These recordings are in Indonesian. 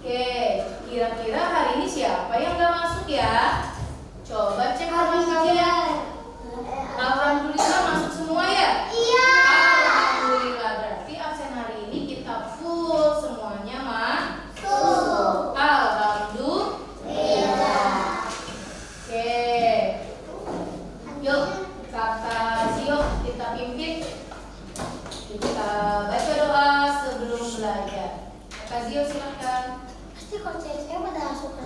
Oke, kira-kira hari ini siapa yang gak masuk ya? Coba cek teman kalian. Alhamdulillah masuk semua ya? Iya. Alhamdulillah, berarti absen hari ini kita full semuanya masuk. Alhamdulillah. Oke, yuk kata Zio kita pimpin. Kita baca doa sebelum belajar. Kak Zio silahkan. Pasti kalau saya pada suka.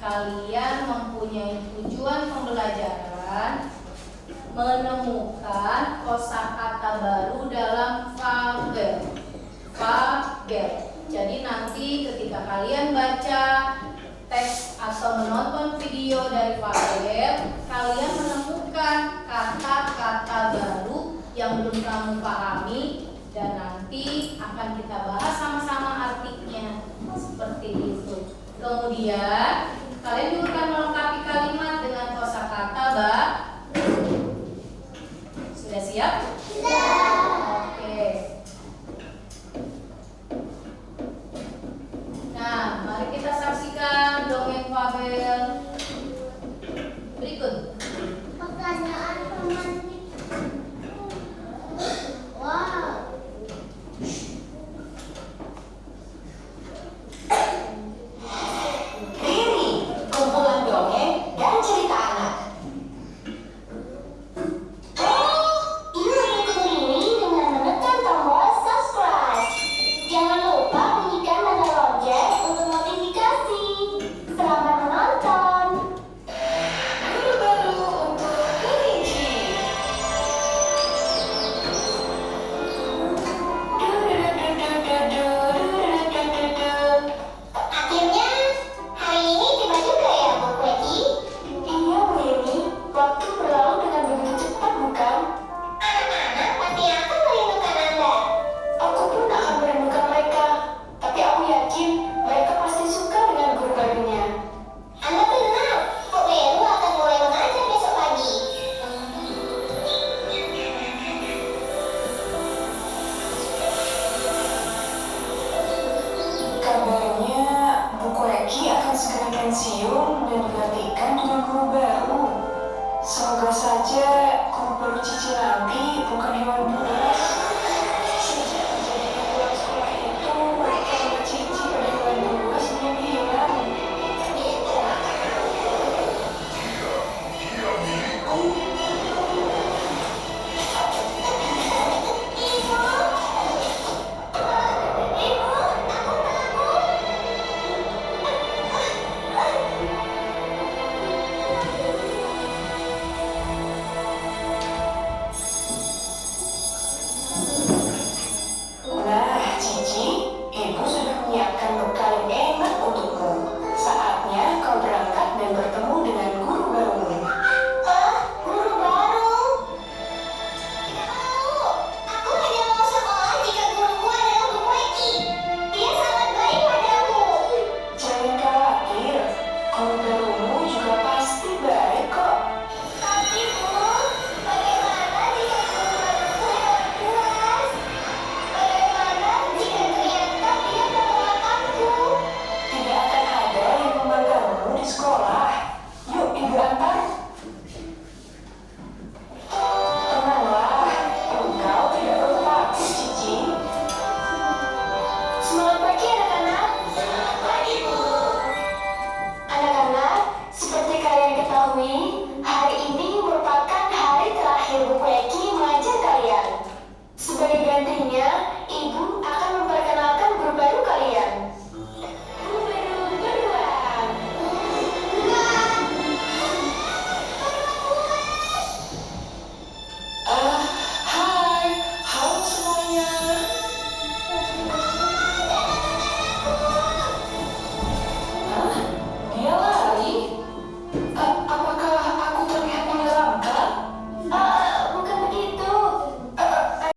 Kalian mempunyai tujuan pembelajaran menemukan kosakata baru dalam fabel. Jadi nanti ketika kalian baca teks atau menonton video dari fabel, kalian menemukan kata-kata baru yang belum kamu pahami dan nanti akan kita bahas sama-sama artinya seperti itu. Kemudian kalian juga akan melengkapi kalimat dengan kosakata baru. Sudah siap? Sudah. Oke. Nah, mari kita saksikan dongeng fabel berikut. Pertanyaan romantik. Wow. Harry Sebagai gantinya, Ibu akan memperkenalkan guru baru kalian. Guru baru beruang. Hai, halo semuanya. Hah? Dia lari? Apakah aku terlihat menyeramkan? Bukan begitu.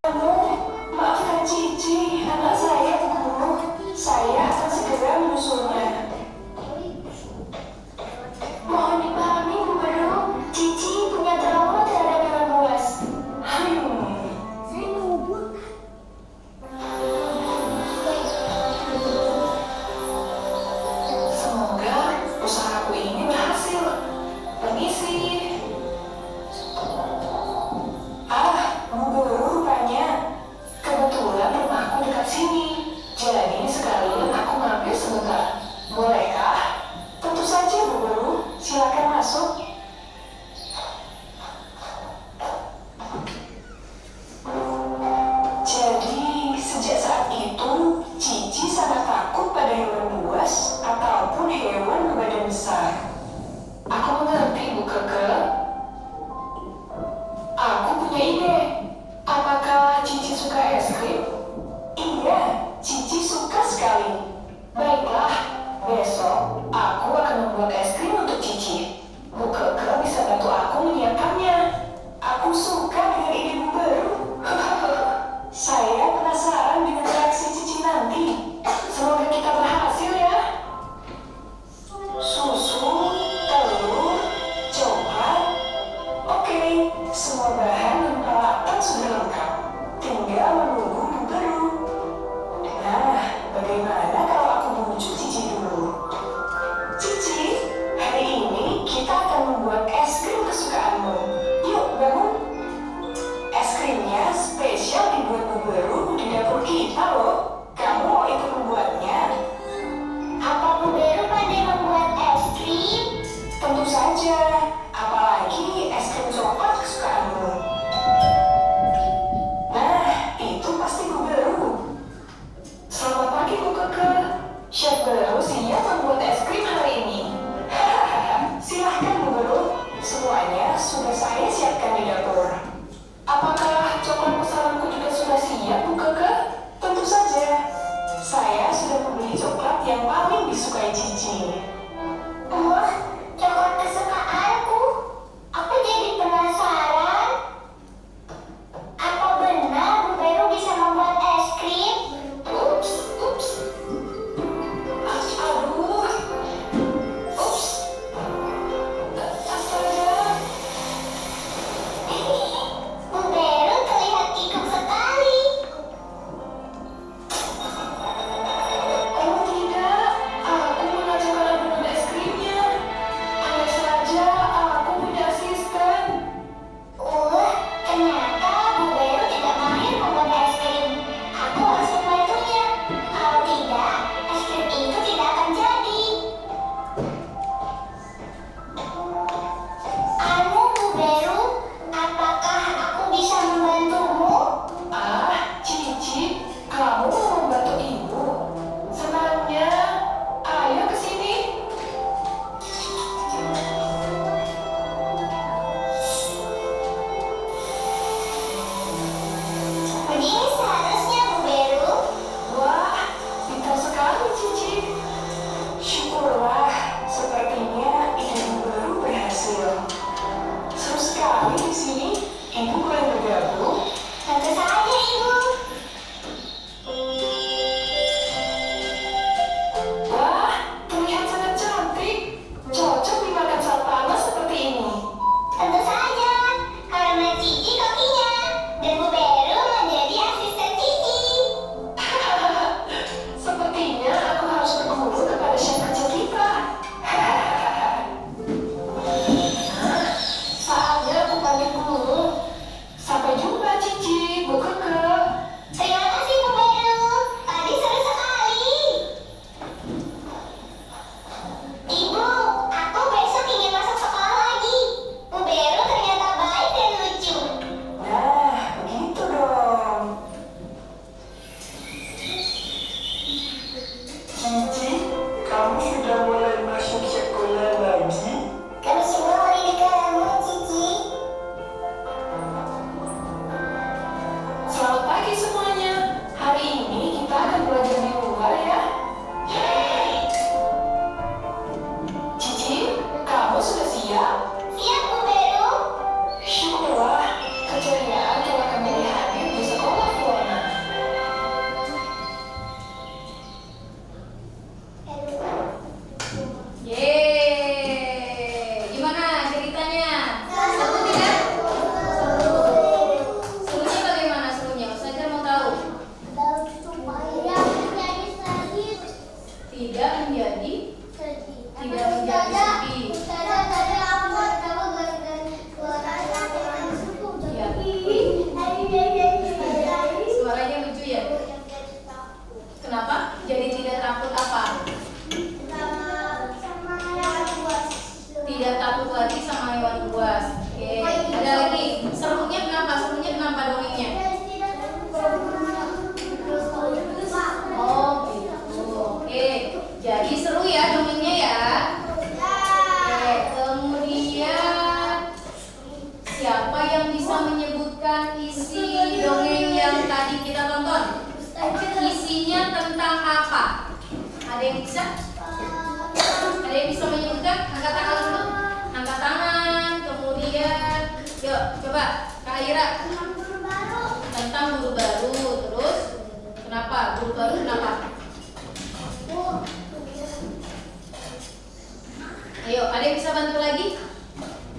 Anu, maafkan Cici, anak saya, Bu Guru. Saya akan segera menyusulnya. Mohon dipahami, Bu Guru. Cici punya trauma terhadap hewan buas. Saya mau buang. Semoga usahaku ini berhasil. Permisi. Bu Guru rupanya. Kebetulan rumahku dekat sini. Jadi sekalian aku mampir sebentar. Bolehkah? Tentu saja, Bu Guru. Silakan masuk. Jadi, sejak saat itu, Cici sangat takut pada hewan buas ataupun hewan berbadan besar. Aku mengerti, Bu Keke. Aku punya ide. Apakah Cici suka es krim? Iya, Cici suka sekali. Baiklah, besok aku akan membuat es krim untuk Cici. Bu Keke bisa bantu aku menyiapkannya. Aku suka dengan ide Bu baru. Saya penasaran dengan reaksi Cici nanti. Semoga kita berhasil ya. Susu, telur, coklat. Oke, semua bahan dan peralatan sudah lengkap. Tinggal menunggu Bu baru. Nah, bagaimana kalau aku menuju Cici dulu? Cici, hari ini kita akan membuat es krim kesukaanmu. Yuk, bangun. Es krimnya spesial dibuat Bu baru di dapur kita loh. Kamu mau ikut membuatnya? Apa Bu Beru pandai membuat es krim? Tentu saja. Apalagi es krim coklat kesukaanmu. Nah, itu pasti Bu baru. Selamat pagi Bu Keke. Chef baru siap membuat es krim hari ini. Silahkan Bu baru. Semuanya sudah saya siapkan di dapur. Apakah coklat pesananku juga sudah siap Bu tentang apa? Ada yang bisa? Ada yang bisa menyebutkan? Angkat tangan dulu. Angkat tangan. Kemudian, yuk coba Kak Ira. Tentang guru baru. Terus kenapa? Guru baru kenapa? Ayo, ada yang bisa bantu lagi?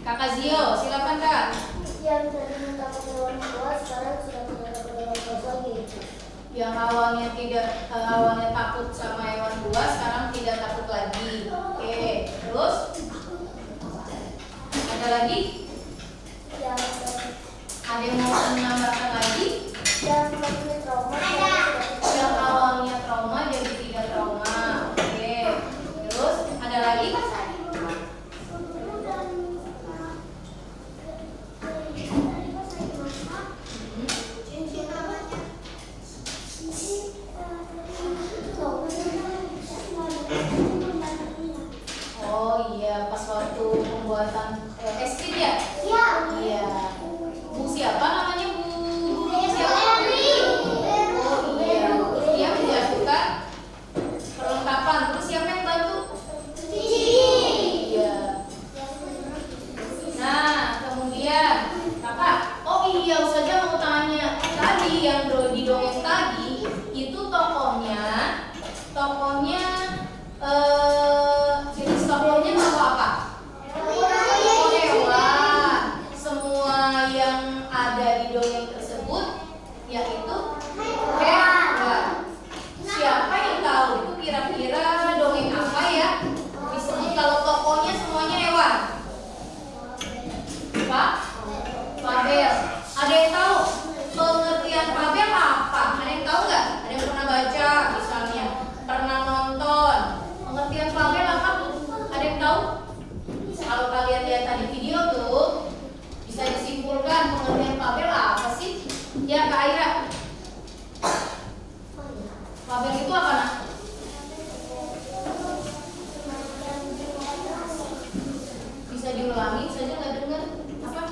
Kakak Zio, silakan Kak. Yang tadi takut hewan buas sekarang sudah tidak takut hewan buas lagi. Yang awalnya takut sama hewan buas, sekarang tidak takut lagi. Oke, terus ada lagi? Yang Ada yang mau menambahkan lagi? punya trauma Yang awalnya trauma jadi tidak trauma. Oke, terus ada lagi? Oh iya, pas waktu pembuatan es krim ya? Ya. Iya. Bu siapa namanya Bu? Gurunya siapa? Oh iya. Dia menjatuhkan perlengkapan. Terus siapa yang bantu? Iya. Nah, kemudian kakak. Oh iya, Ustazah mau tanya. Tadi yang di dongeng tadi itu tokohnya jenis tokohnya tokoh apa? Tokoh hewan. Semua yang ada di dongeng tersebut yaitu hewan. Siapa yang tahu itu kira-kira dongeng apa ya disebut kalau tokohnya semuanya hewan? Pak? Fabel. Ada yang tahu pengertian Fabel apa? Ada yang tahu nggak? Ada yang pernah baca misalnya? Pernah nonton? Pengertian Fabel apa? Ada yang tahu? Kalau kalian lihat tadi video tuh bisa disimpulkan pengertian Fabel apa sih? Ya Kak Aira. Fabel itu apa nak? Bisa diulangi saja nggak dengar? Apa?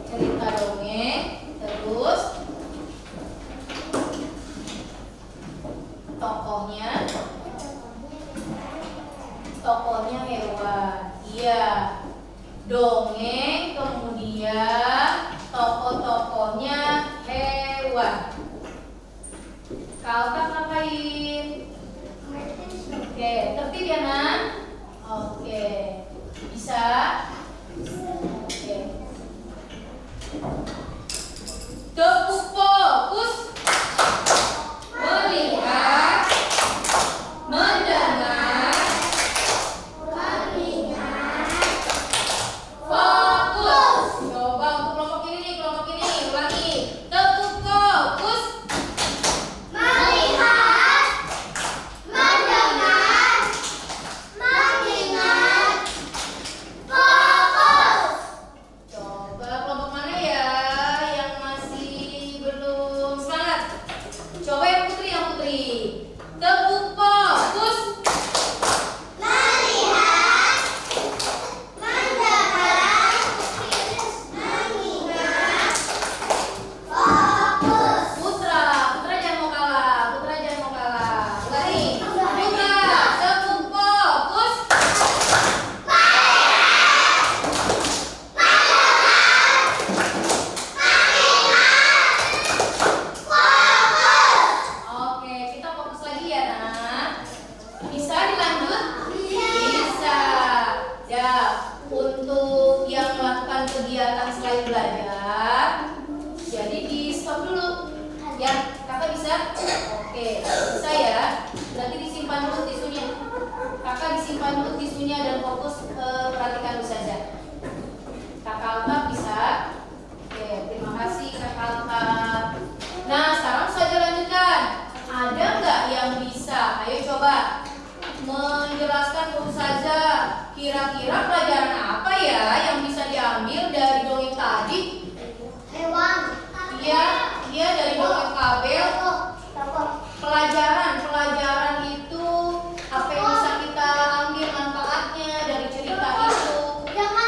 Cerita dongeng. Terus tokohnya hewan. Iya. Dongeng kemudian tokoh-tokohnya hewan. Kau tak ngapain? Oke, tertib ya Nan? Oke. Bisa? Oke. Tepuk fokus. Melihat. Mendengar. Fokus. Coba untuk kelompok ini. Ulangi. Tepuk fokus. Melihat, mendengar, mengingat, fokus. Coba kelompok mana ya yang masih belum semangat? Coba yang putri. Tepuk fokus. Melihat, mendengar, mengingat, fokus. Putra jangan mau kalah. Ulangi. Putra, tepuk fokus. Oke, kita fokus lagi ya, Nak. Bisa dilanjut? Bisa. Ya, untuk yang melakukan kegiatan selain belajar, jadi di stop dulu. Ya, kakak bisa? Oke, bisa ya. Berarti disimpan dulu tisunya. Kakak disimpan dulu tisunya dan fokus perhatikan dulu saja. Kakak Alta bisa? Oke, terima kasih Kakak Alta. Nah, sekarang saja lanjutkan. Ada nggak yang bisa? Ayo coba menjelaskan ke Ustazah. Kira-kira pelajaran apa ya yang bisa diambil dari dongeng tadi? Hewan. Iya dari dongeng Fabel. Pelajaran itu apa yang bisa kita ambil manfaatnya dari cerita itu? Jangan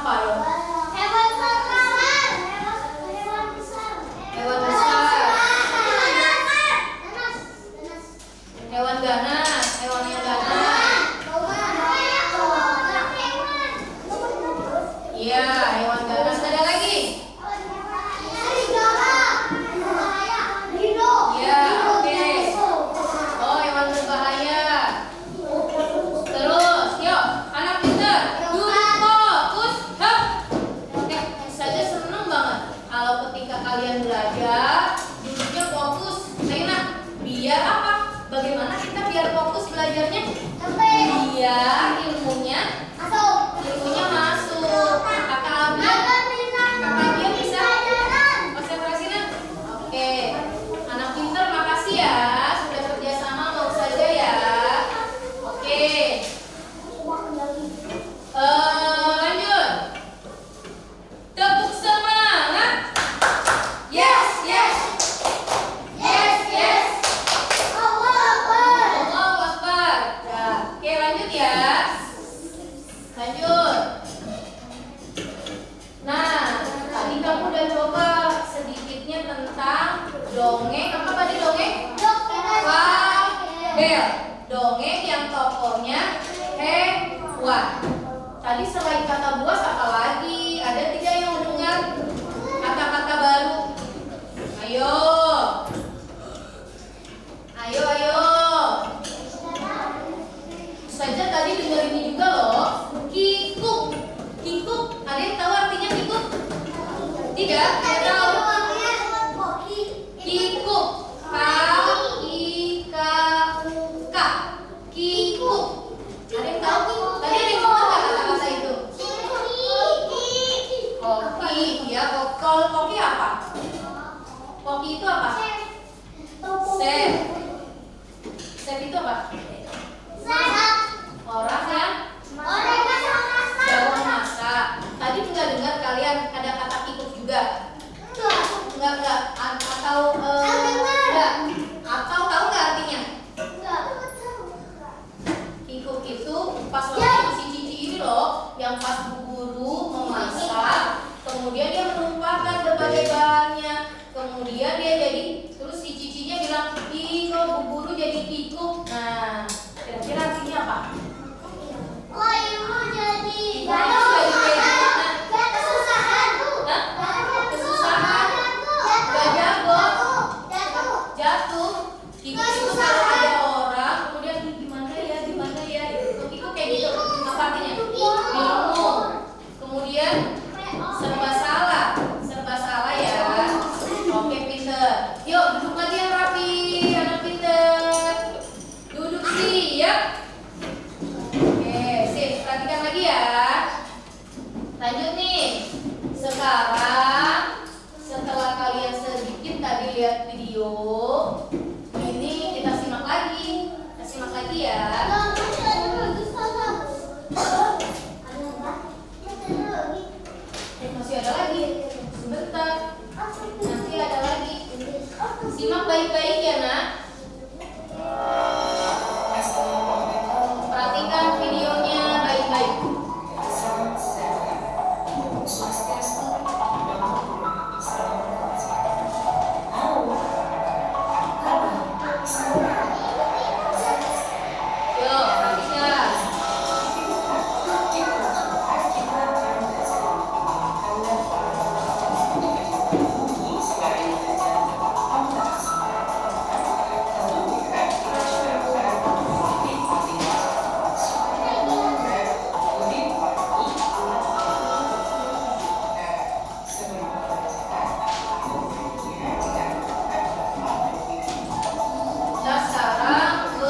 Apa ayo? Hewan terlarang. Hewan besar. Hewan besar. Ganas. Hewan ganas. Hewan yang ganas. Iya, hewan ganas. Ada lagi? Iya, oke. Oh, hewan berbahaya. Terus, yuk, anak pintar. Duduk fokus. Hap. Saja seneng banget kalau ketika kalian belajar duduknya fokus. Ayo nak, biar apa? Bagaimana kita biar fokus belajarnya? Biar ilmunya masuk. Kakak Abia bisa konsentrasi nak? Oke. Anak pintar, makasih ya sudah kerjasama mau saja ya. Oke. Lanjut. Tepuk semangat. Yes, yes. Yes, yes. Allahu Akbar. Ya, oke lanjut ya. Lanjut. Nah, tadi kamu udah coba sedikitnya tentang dongeng. Apa tadi dongeng? Fabel. Dongeng yang tokohnya hewan. Tadi selain kata buas apa lagi? Ada tidak yang mau dengar kata-kata baru? Ayo. Ayo, ayo. Saja tadi dengar ini juga loh. Kikuk. Kikuk. Ada yang tahu artinya kikuk? Tidak? Tidak tahu. Kikuk. K-I-K-U-K. Kikuk. Ada yang tahu? Tadi ada yang dengar nggak kata-kata itu? Koki. Ya, kalau koki apa? Koki itu apa? Chef. Chef itu apa? Orang yang jago masak. Tadi nggak dengar kalian ada kata kikuk juga? Enggak. Atau enggak? Atau tahu nggak artinya? Kikuk itu pas waktu si Cici ini loh, yang pas bu guru memasak, kemudian dia menumpahkan berbagai bahannya, kemudian dia jadi, terus si Cicinya bilang, ih kok bu guru jadi kikuk. Nah, kira-kira artinya apa? Kesusahan, gak jago, jatuh. Kikuk itu kalau ada orang, kemudian gimana ya, kikuk kayak gitu. Apa artinya? Bingung. Kemudian serba salah ya. Oke, pinter. Yuk duduk lagi yang rapi, anak pinter. Duduk siap. Oke, sip. Perhatikan lagi ya. Lanjut nih. Sekarang setelah kalian sedikit tadi lihat video, ini kita simak lagi. Kita simak lagi ya. Masih ada lagi. Sebentar. Nanti ada lagi. Simak baik-baik ya nak. Perhatikan videonya baik-baik. Yuk, perhatikan. Nah, sekarang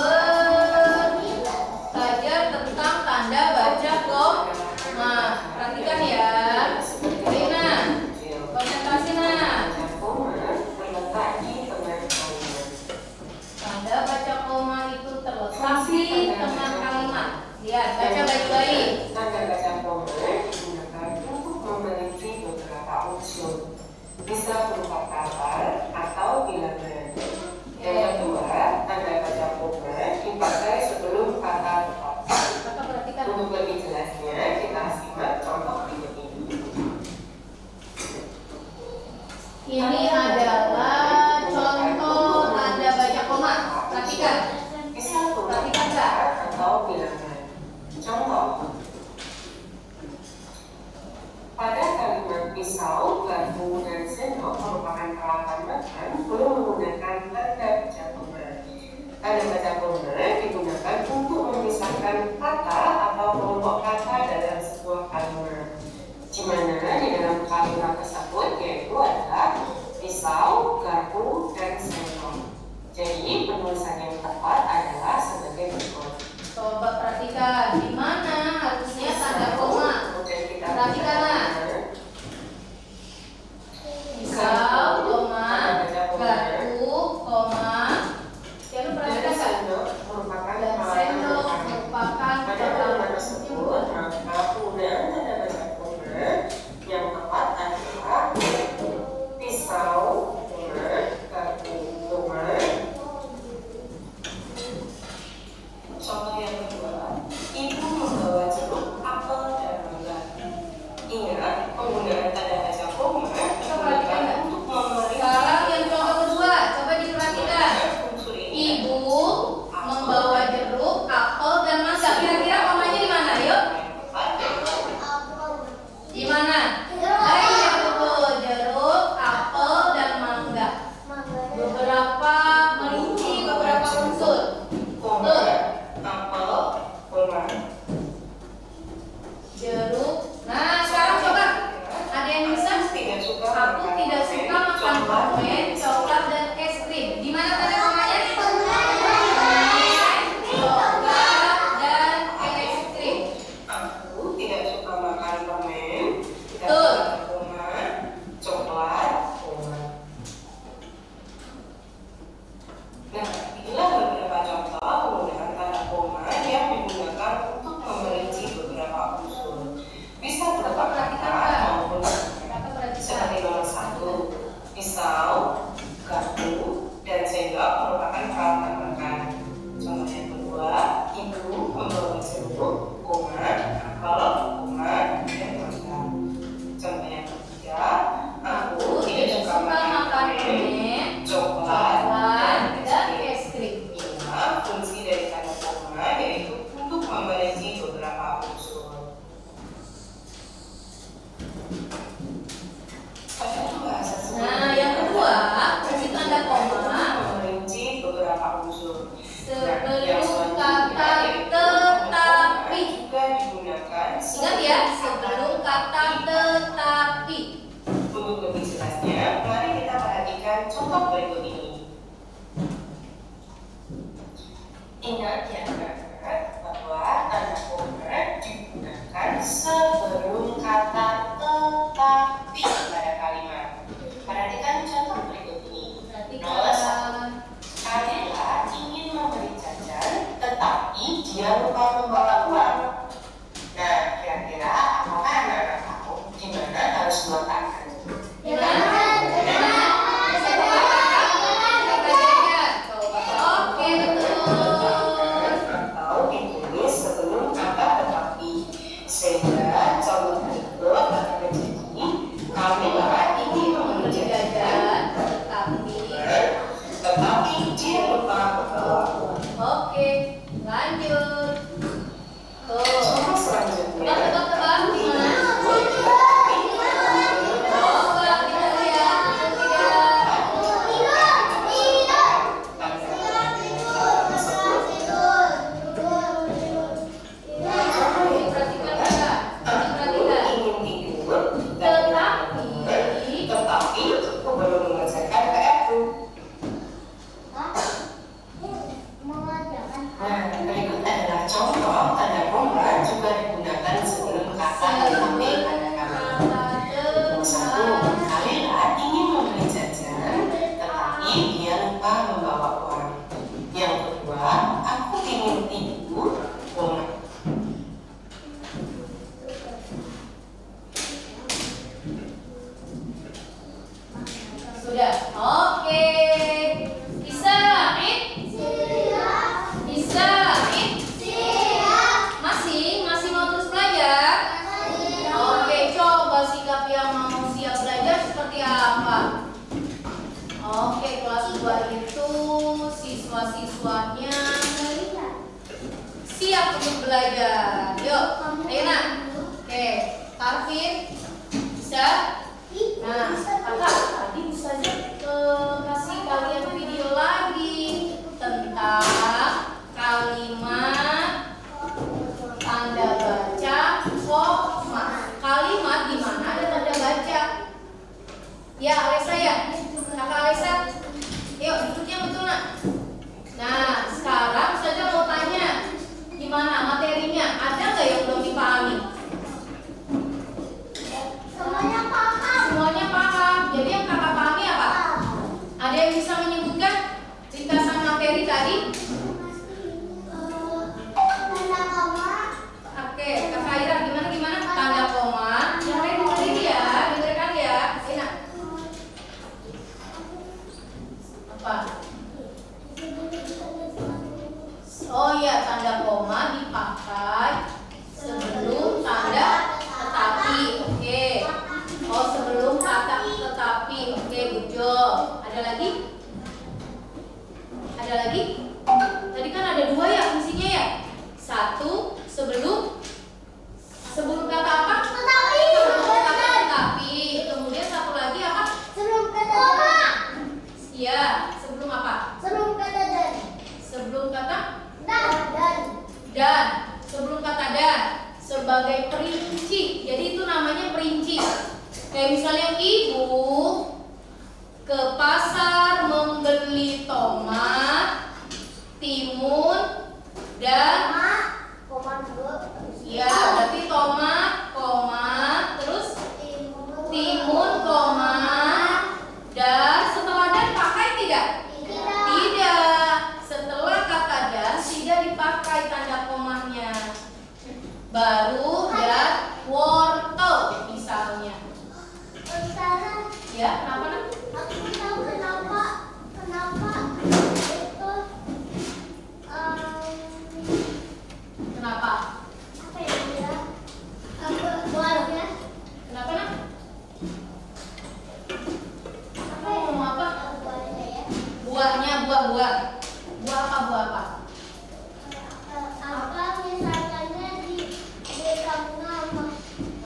belajar tentang tanda baca koma. Perhatikan ya. Rina, konsentrasi nah. Tanda baca koma itu terletak di tengah kalimat. Lihat, baca baik-baik. Tanda baca koma digunakan untuk memiliki beberapa unsur. Bisa berupa kata atau bilangan. Yang kedua, tanda baca koma dipakai sebelum kata tetap. Kakak perhatikan. Untuk lebih jelasnya, kita simak contoh berikut ini. Jadi penulisan yang tepat adalah sebagai berikut. Coba perhatikan, di mana harusnya tanda koma? Kemudian kita Perhatikanlah. Pisau, koma, garpu, koma. Jangan lupa dari perhatikan. sendok merupakan Dan sendok merupakan pada kalimat tersebut maka penggunaan tanda baca koma yang tepat adalah pisau, koma, garpu, koma. Contoh yang kedua, ibu membawa jeruk, apel, dan mangga. Ingat, penggunaan tanda baca koma digunakan untuk memeriksa Sekarang yang contoh kedua, coba diperhatikan. unsur ini. Ibu membawa jeruk, apel, dan mangga. Kira-kira komanya di mana? Yuk, di mana? Baik, yang betul. Jeruk, apel, dan mangga. Beberapa merinci beberapa unsur. Koma, apel, koma. Jeruk. Nah, sekarang coba. Ada yang bisa? Tidak suka Aku tidak suka makan permen, coklat, dan es krim. Di mana tanda komanya? Coklat dan es krim. Aku tidak suka makan permen. Tidak Betul. suka koma, coklat, koma. Nah, inilah beberapa contoh penggunaan tanda koma yang digunakan untuk memerinci beberapa unsur. Bisa berupa kata maupun Kakak perhatikan. seperti nomor 1, pisau, garpu, dan sendok merupakan peralatan makan. Contoh yang kedua, ibu membawa jeruk, koma, apel, koma, dan mangga. Contoh yang ketiga, aku tidak suka makan permen, coklat, Coklat dan dan es es krim. Ingat, fungsi dari tanda koma yaitu untuk memerinci beberapa unsur. Nah, yang kedua, fungsi tanda koma memerinci beberapa unsur. sebelum kata tetapi. Juga digunakan Ingat ya, sebelum kata tetapi. Untuk lebih jelasnya, mari kita perhatikan contoh berikut ini. Ingat ya anak-anak bahwa tanda koma digunakan sebelum kata tetapi pada kalimat. Perhatikan contoh berikut ini. Nomor 1. Perhatikan. Adela ingin membeli jajan, tetapi dia lupa membawa uang. Nah, kira-kira apakah anak-anak tahu di mana harus meletakkan? Di mana? Di mana? Coba jajan. Coba. Oke, betul. Atau ditulis sebelum kata tetapi. Sehingga contoh berikut akan menjadi Kamila ingin membeli jajan, tetapi dia lupa membawa uang. Oke, lanjut. Tuh. Contoh selanjutnya. Tebak-tebak. Mana? Coba kita lihat. Tidak. Perhatikan enggak? Perhatikan. Ingin tidur, tetapi aku belum mengerjakan PR-ku. Nah, berikut adalah contoh tanda koma juga digunakan sebelum kata tetapi pada kalimat. Nomor 1, Kamila ingin membeli jajan, tetapi dia lupa membawa uang. Yang kedua, aku ingin tidur, koma. Sudah. Oke. Bisa, Amin? Bisa, Amin? Masih mau terus belajar? Oke, coba sikap yang mau siap belajar seperti apa? Oke, kelas 2 itu siswa-siswanya siap untuk belajar. Yuk, ayo nak. Oke, Arvin bisa? Nah, kakak tadi bisa aja kasih kalian video lagi tentang kalimat tanda baca koma. Kalimat di mana ada tanda baca. Ya, Alesa ya. Kakak Alesa. Yuk, duduknya betul nak. Nah, sekarang saja mau tanya, gimana materinya? Ada nggak yang belum dipahami? Semuanya paham. Semuanya paham. Jadi yang kakak pahami apa? Ada yang bisa menyebutkan ringkasan materi tadi? Tanda koma. Oke, Kak Ira, gimana? Tanda koma. Yang lain dengerin ya, dengarkan ya. Enak. Apa? Oh iya, tanda koma dipakai sebelum tanda tetapi. Oke. Oh, sebelum kata tetapi. Oke, good job. Ada lagi? Ada lagi? Tadi kan ada dua ya fungsinya ya. Satu sebelum kata apa? Tetapi. Sebelum kata tetapi. Kemudian satu lagi apa? Sebelum kata koma. Iya, sebelum apa? Sebelum kata dan. Sebelum kata Dan. sebelum kata dan sebagai perinci. Jadi itu namanya perinci. Kayak misalnya ibu ke pasar membeli tomat, timun, dan Koma dua. ya berarti tomat, koma, terus timun, koma, dan setelah dan pakai tidak? Tidak. Setelah kata dan tidak dipakai tanda komanya. Baru dan wortel misalnya. Sekarang Ya, kenapa nak? aku tahu kenapa itu Kenapa? apa ya dia? Buahnya Kenapa nak? apa ya? Mau apa? Buahnya ya. Buahnya, buah. Buah apa? Apa misalnya di kamu nama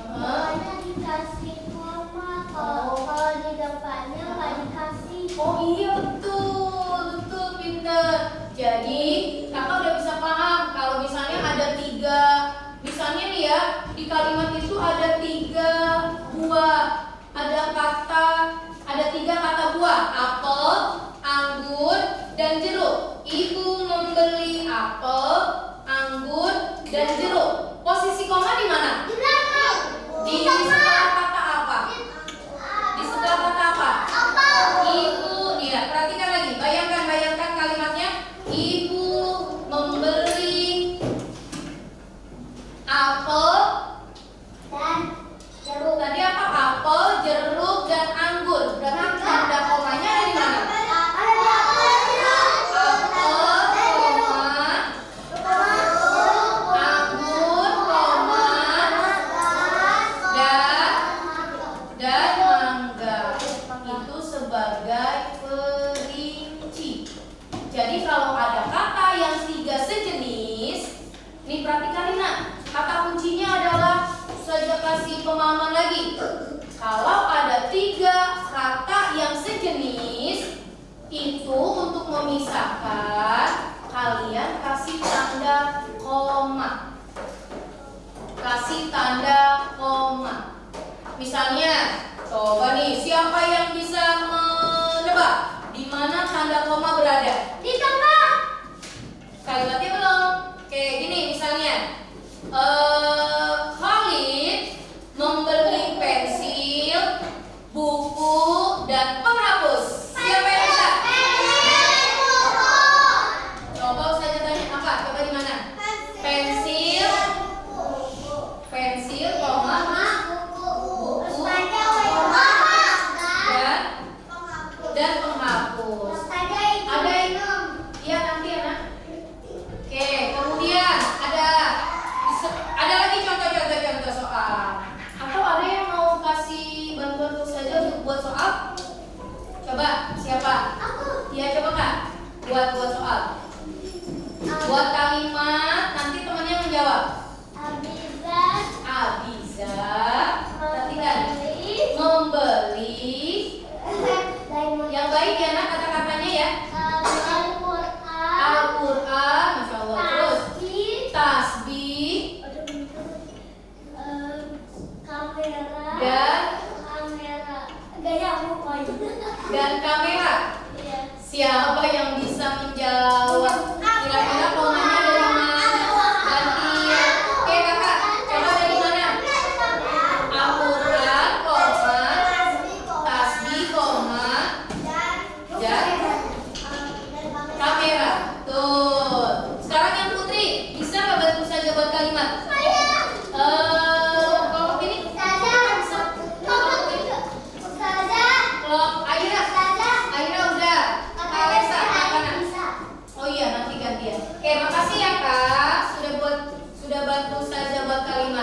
buahnya dikasih koma kalau di depannya nggak dikasih. Oh iya betul pinter. Jadi kakak udah bisa paham kalau misalnya ada tiga, misalnya nih ya di kalimat itu ada tiga buah, ada tiga kata buah, apel, anggur, dan jeruk. Ibu membeli apel, anggur, dan jeruk. Posisi koma di mana? Di belakang. Di setelah kata apa? Di setelah kata apa? Ibu, ya perhatikan lagi. Bayangkan kalimatnya. Ibu membeli apel Dan jeruk. Tadi apa? Apel, jeruk, dan anggur. Berarti tanda komanya ada di mana? Apel, koma, anggur, koma, dan mangga. Itu sebagai perinci. Jadi kalau ada kata yang tiga sejenis, nih perhatikan nih nak. Kata kuncinya adalah, saya kasih pemahaman lagi. Kalau ada tiga kata yang sejenis, itu untuk memisahkan, kalian kasih tanda koma. Kasih tanda koma. Misalnya, coba nih, siapa yang bisa menebak di mana tanda koma berada? Di tengah. Kalimatnya belum. Kayak gini misalnya. Khalid membeli pensil, buku, dan penghapus. Siapa yang bisa? Coba saya tanya apa? Coba di mana? Pensil, koma, buku, dan penghapus. Ada yang iya nanti ya nak.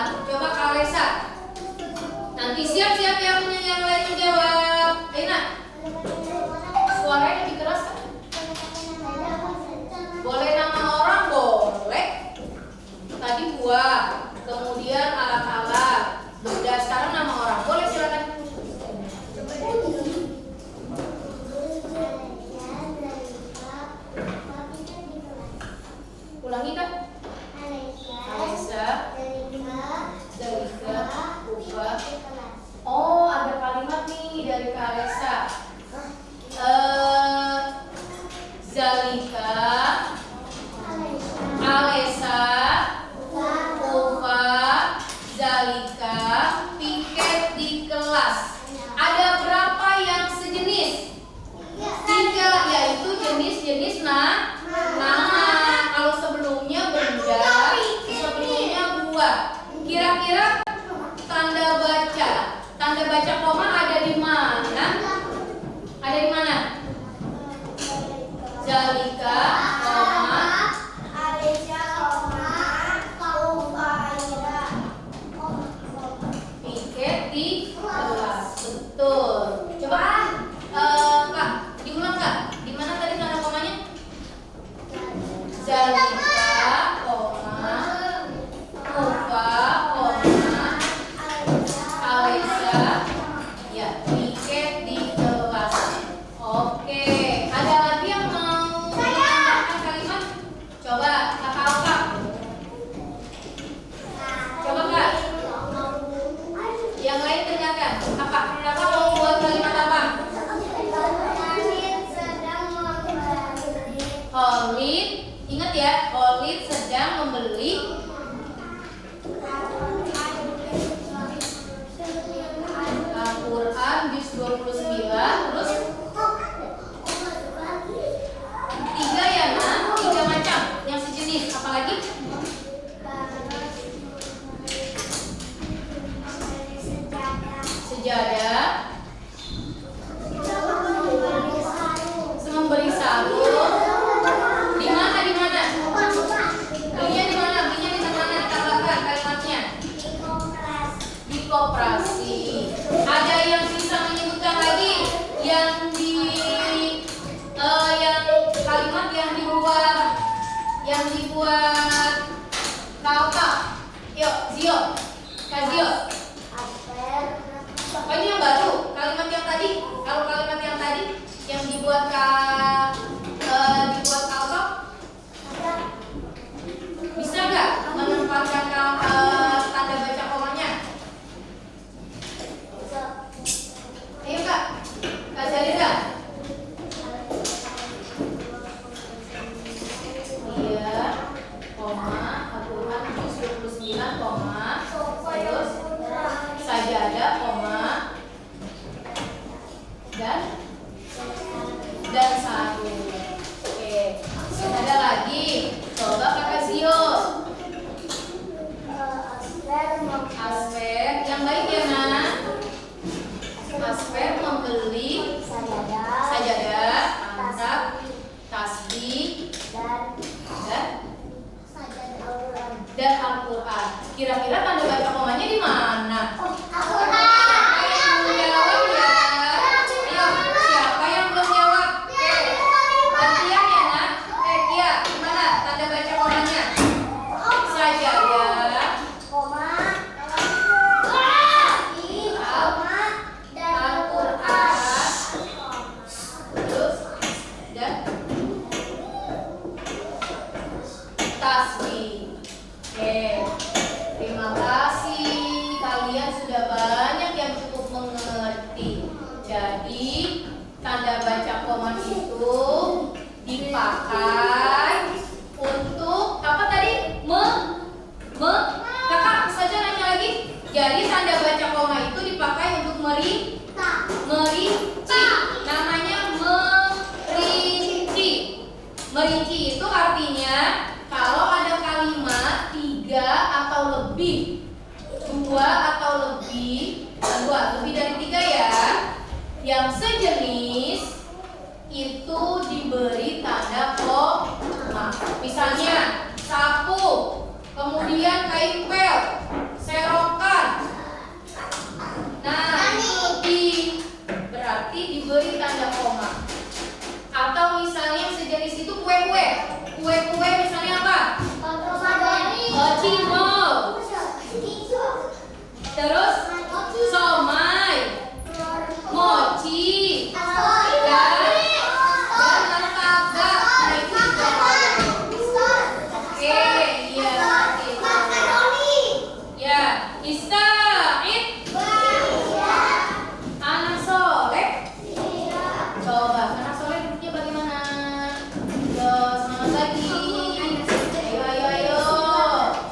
kalimat. Coba Kalesa. Nanti siap-siap yang lain menjawab. Aina, suaranya lebih keras kan? Boleh nama orang, boleh. Tadi buah, kemudian alat-alat. Udah sekarang nama orang. Boleh silakan. Ulangi kan? Alisa, Zalika, Ufa. Oh, ada kalimat nih dari Kak Alisa. Zalika, Alesa, Ufa, Zalika, piket di kelas. Ada berapa yang sejenis? 3, yaitu jenis-jenis nama. Kalau sebelumnya benda, sebelumnya buah. Kira-kira tanda baca koma ada di mana? Ada di mana? Zalika, koma, piket di kelas. Betul. Coba Kak, diulang Kak. Di mana tadi tanda komanya? Zalika, koma, Ufa, koma, Alisa, ya, piket di kelas. Oke, ada lagi yang mau menambahkan kalimat? Coba Kakak Alfa. Coba Kak. Yang lain dengarkan. Kakak mau buat kalimat apa? Khalid, ingat ya, Khalid sedang membeli Al-Quran juz 29. Terus 3 ya Nak, 3 macam yang sejenis. Apalagi? Sejadah, memberi sarung. Di mana? Belinya di mana? Tambahkan kalimatnya. Di koperasi. Ada yang bisa menyebutkan lagi yang kalimat yang dibuat Kak. Yuk, Zio. Kak Zio. Oh, ini yang baru. Kalimat yang tadi. Kalau kalimat yang tadi yang dibuat Kak Alfa, bisa nggak menempatkan tanda baca komanya? Ayo Kak Zalira. Iya, koma, Al-Quran juz 29, koma, terus sajadah, koma, dan sarung. Oke, ada lagi. Coba Kakak Zio. Asfer, yang baik ya Nak. Asfer membeli sajadah, mantap, tasbih, dan Al-Quran. Kira-kira tanda baca komanya di mana? Tasbih. Oke, terima kasih. Kalian sudah banyak yang cukup mengerti. Jadi tanda baca koma itu dipakai untuk apa tadi? Kakak saja nanya lagi. Jadi tanda baca koma itu dipakai untuk merinci. Namanya merinci. Merinci itu artinya kalau ada kalimat 3 atau lebih, 2 atau lebih dari 3 ya, yang sejenis itu diberi tanda koma. Misalnya sapu, kemudian kain pel, Istaid. Anak soleh. Coba anak soleh duduknya bagaimana? Yo, semangat lagi. Ayo, ayo, ayo.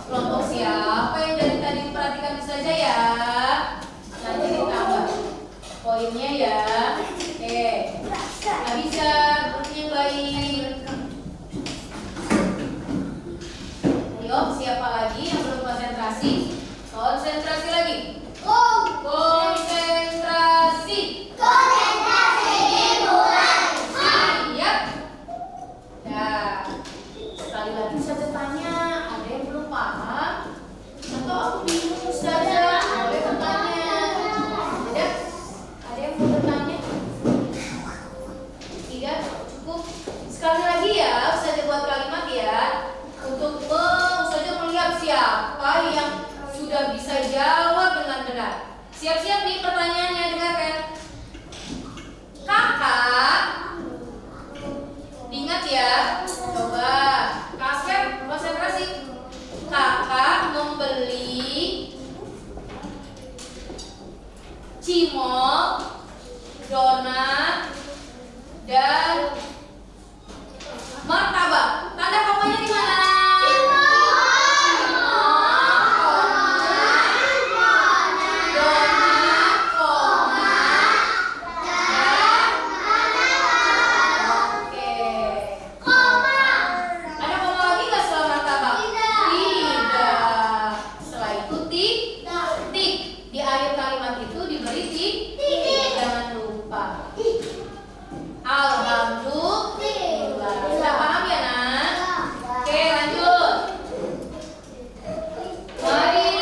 Kelompok siapa yang dari tadi diperhatikan bisa aja ya? Nanti ditambah poinnya ya. Oke. Nggak bisa, duduknya yang baik. Ayo, siapa lagi yang belum konsentrasi? Konsentrasi lagi. Konsentrasi. Siap. Ya. Sekali lagi saya tanya, ada yang belum paham? Atau aku bingung saja? Boleh bertanya. Ada yang mau bertanya? Tidak, cukup. Sekali lagi ya, Ustazah buat kalimat ya. Untuk Ustazah melihat siapa yang sudah bisa jawab dengan benar. Siap-siap nih pertanyaannya, dengarkan. Kakak, ingat ya. Coba, Kak Asep, konsentrasi. Kakak membeli cimol, donat, dan martabak. Tanda komanya di mana? Alhamdulillah. Sudah paham ya, Nak? Oke, lanjut. Mari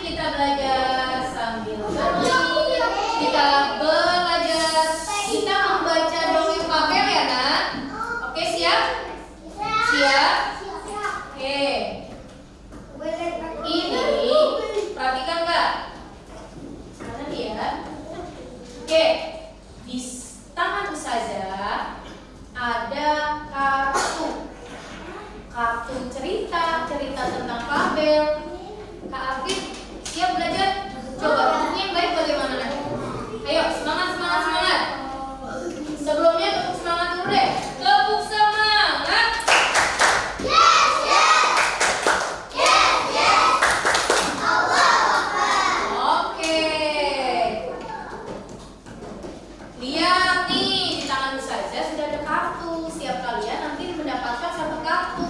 kita belajar sambil bermain. Kita belajar. Kita membaca dongeng Fabel ya, Nak? Oke, siap? Siap? Oke. Ini perhatikan Kak. Mana dia? Oke. Di tangan Ustazah ada kartu cerita tentang Fabel. Kak Afif siap belajar? Coba duduknya yang baik bagaimana Nak? Ayo semangat. Sebelumnya tepuk semangat dulu deh. Tepuk semangat. Oke. Lihat nih, di tangan Ustazah sudah ada kartu. Setiap kalian nanti mendapatkan satu kartu.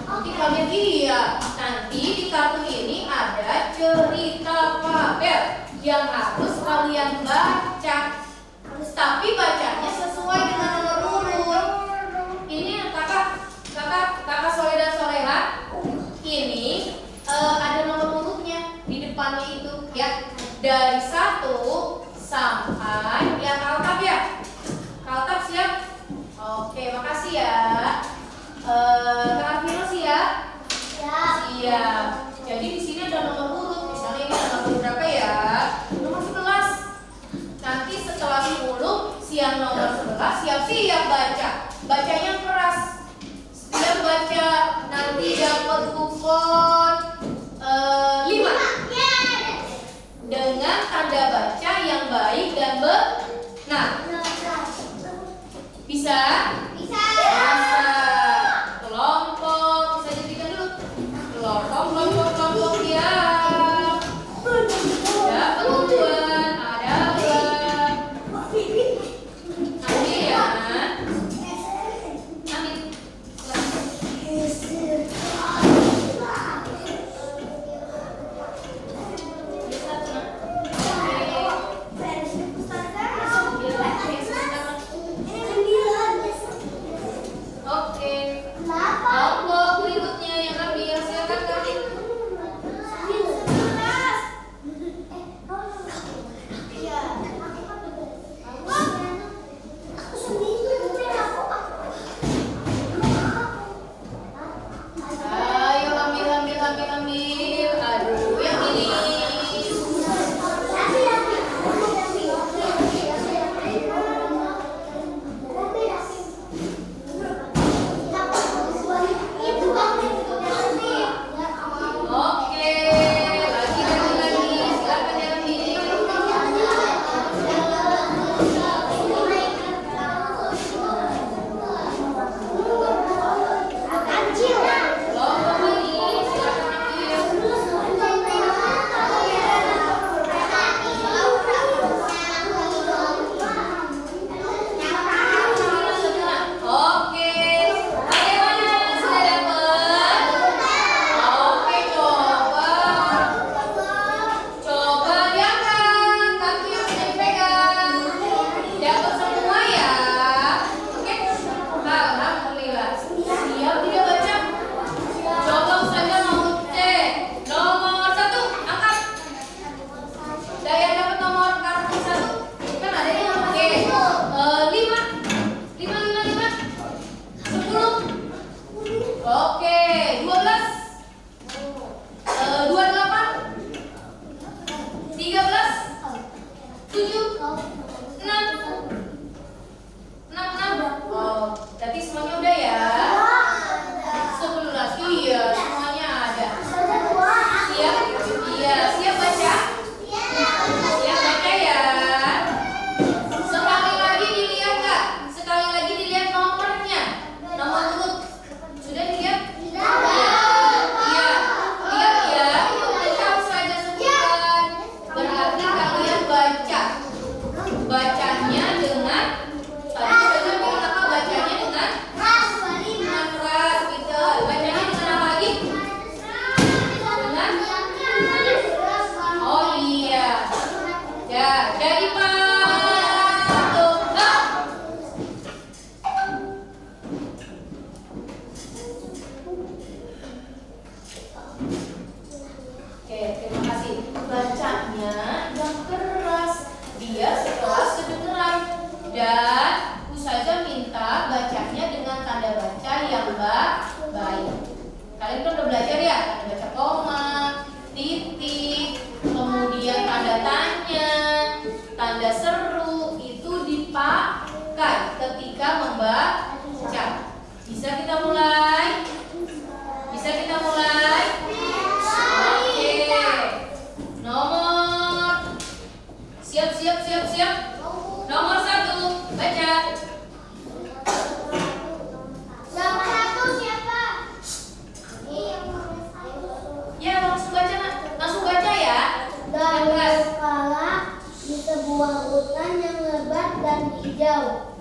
Nanti kalian lihat, nanti di kartu ini ada cerita Fabel yang harus kalian baca. Tapi bacanya sesuai dengan nomor urut. Ini kakak Soleh dan Soleha. Ini ada nomor urutnya di depannya itu ya. Dari 1 sampai ya Kaltap ya. Kaltap siap? Oke, makasih ya. Kak Afiro siap? Siap. Jadi di sini ada nomor urut. Misalnya ini ada nomor berapa ya? Nomor 11. Nanti setelah 10 siang nomor 11 siap-siap baca. Bacanya keras. Setiap baca nanti dapat kupon 5 dengan tanda baca yang baik dan benar. Bisa? Bisa. Kelompok, bisa jadikan dulu. Kelompok ya. Ada penuturan, ada ulang. Ambil ya. Ambil. ketika membaca. Bisa kita mulai? Bisa kita mulai? Oke. Nomor siap. Nomor 1, baca. Nomor 1 siapa? Ya, langsung baca, Nak. Langsung baca ya. Dari kepala di sebuah hutan yang lebat dan hijau,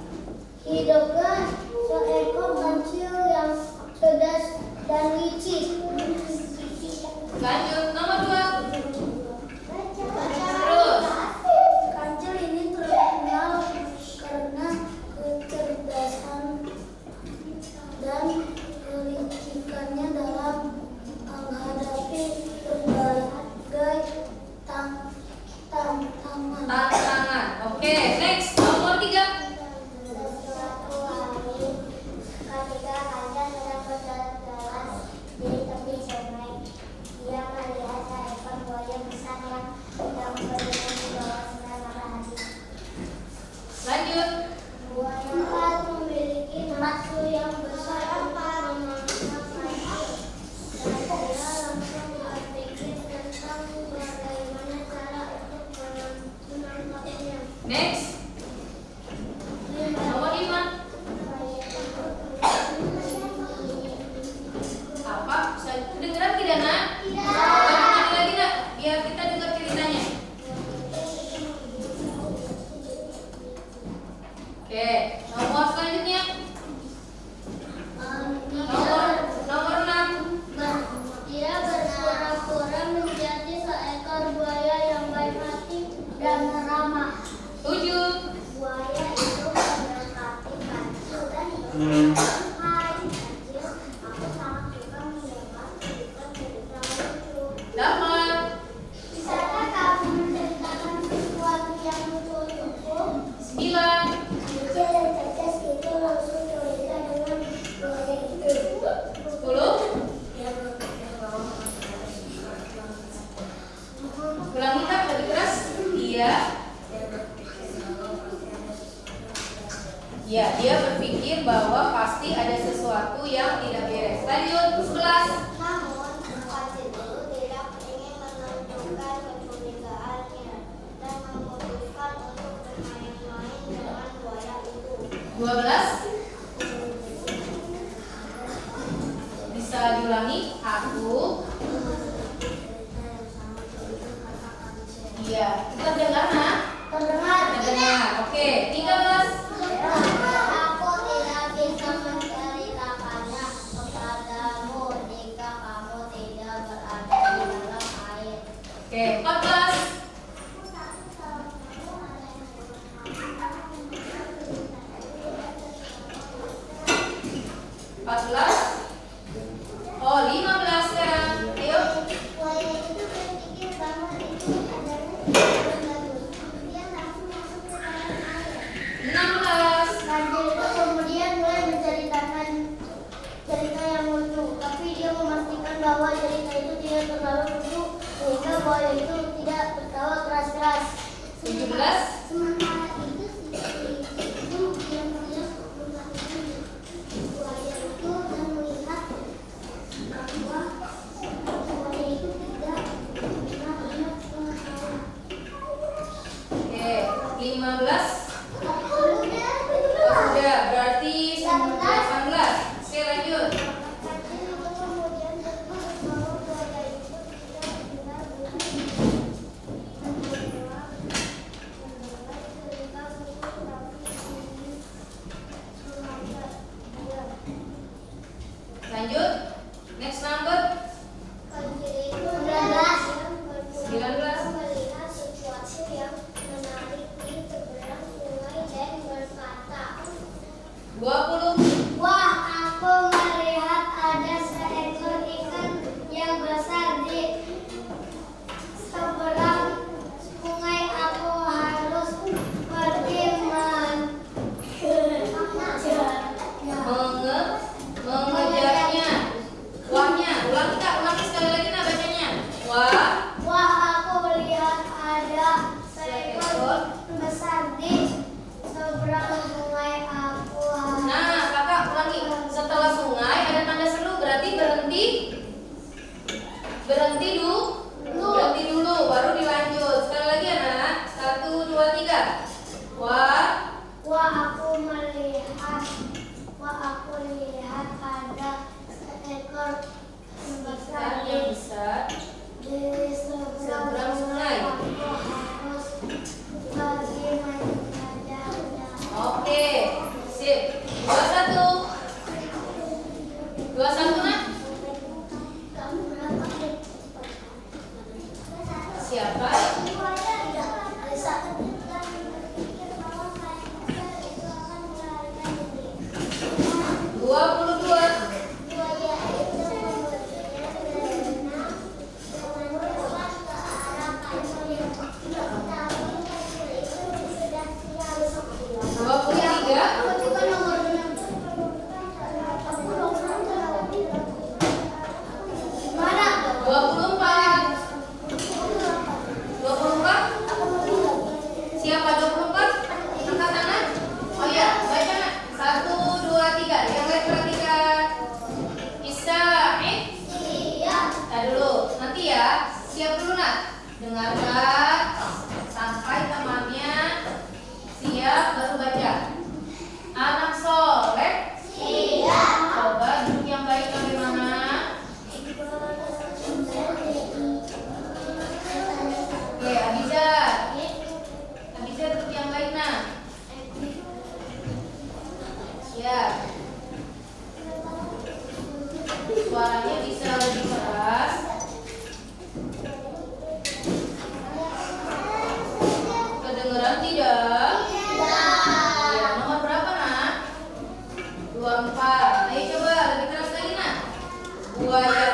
hiduplah seekor kancil yang cerdas dan licik. Lanjut, nomor 2. Terus, kancil ini terkenal karena kecerdasan dan kelicikannya dalam menghadapi berbagai tantangan. Tantangan. Oke, next. Nomor 3. Suatu hari, ketika kancil sedang berjalan-jalan di tepi sungai, dia melihat seekor buaya besar yang sedang berdiri di bawah sinar matahari. Lanjut. Buaya memiliki nafsu yang besar untuk memakan, dan dia langsung berpikir tentang bagaimana cara untuk menangkapnya. Next. Nomor 5. Apa? Bisa kedengeran tidak, Nak? Ulangi lagi, Nak, biar kita dengar ceritanya. Oke, nomor selanjutnya. Nomor 6. Dia berpura-pura menjadi seekor buaya yang baik hati dan ramah. 7. Buaya itu mendekati kancil dan berkata, "Hai kancil, aku sangat suka mendengar cerita-cerita lucu. 8. Bisakah kamu menceritakan sesuatu yang lucu untukku?" 9. Kancil yang cerdas itu langsung curiga dengan buaya itu. 10. Ulangi, Kak, lebih keras. Dia berpikir bahwa pasti ada sesuatu yang tidak beres. Lanjut, 11. Namun, kancil itu tidak ingin menunjukkan kecurigaannya dan memutuskan untuk bermain-main dengan buaya itu. 12. Bisa diulangi? Aku. Iya, kita dengar, Nak? Terdengar. Dengar. Oke, 13. Aku tidak bisa menceritakannya kepadamu jika kamu tidak berada di dalam air. Oke, 14. 14. Oh, 15 sekarang. Ayo. Buaya itu berpikir bahwa itu adalah yang bagus. Dia langsung masuk ke dalam air. 16. Kancil itu kemudian mulai menceritakan cerita yang lucu, tapi dia memastikan bahwa cerita itu tidak terlalu lucu sehingga buaya itu tidak tertawa keras-keras. 17. Sementara itu itu yang melihat perkembangan buaya itu dan melihat bahwa buaya itu tidak benar-benar tertawa. Oke, 15. Kemudian Sudah, berarti 18. Oke, lanjut. kancil itu kemudian berpikir bahwa buaya itu tidak benar-benar Lanjut. Next number. 19. melihat sesuatu yang menarik di seberang sungai dan berkata, 20. "Wah, aku melihat ada seekor ikan yang besar di seberang sungai. Aku harus pergi Mengejarnya. Wahnya. Ulangi, Kak. Ulangi sekali lagi, Nak, bacanya. Wah. Wah, aku siapa? 22. Siap dulu nak, dengarkan sampai temannya siap baru baca. Anak soleh siap. Coba duduk yang baik bagaimana? Oke, Abiza duduk yang baik nak. Siap. Suaranya bisa lebih keras. Kedengeran tidak? Ya, nomor berapa nak? 24. Ayo coba lebih keras lagi nak. Buaya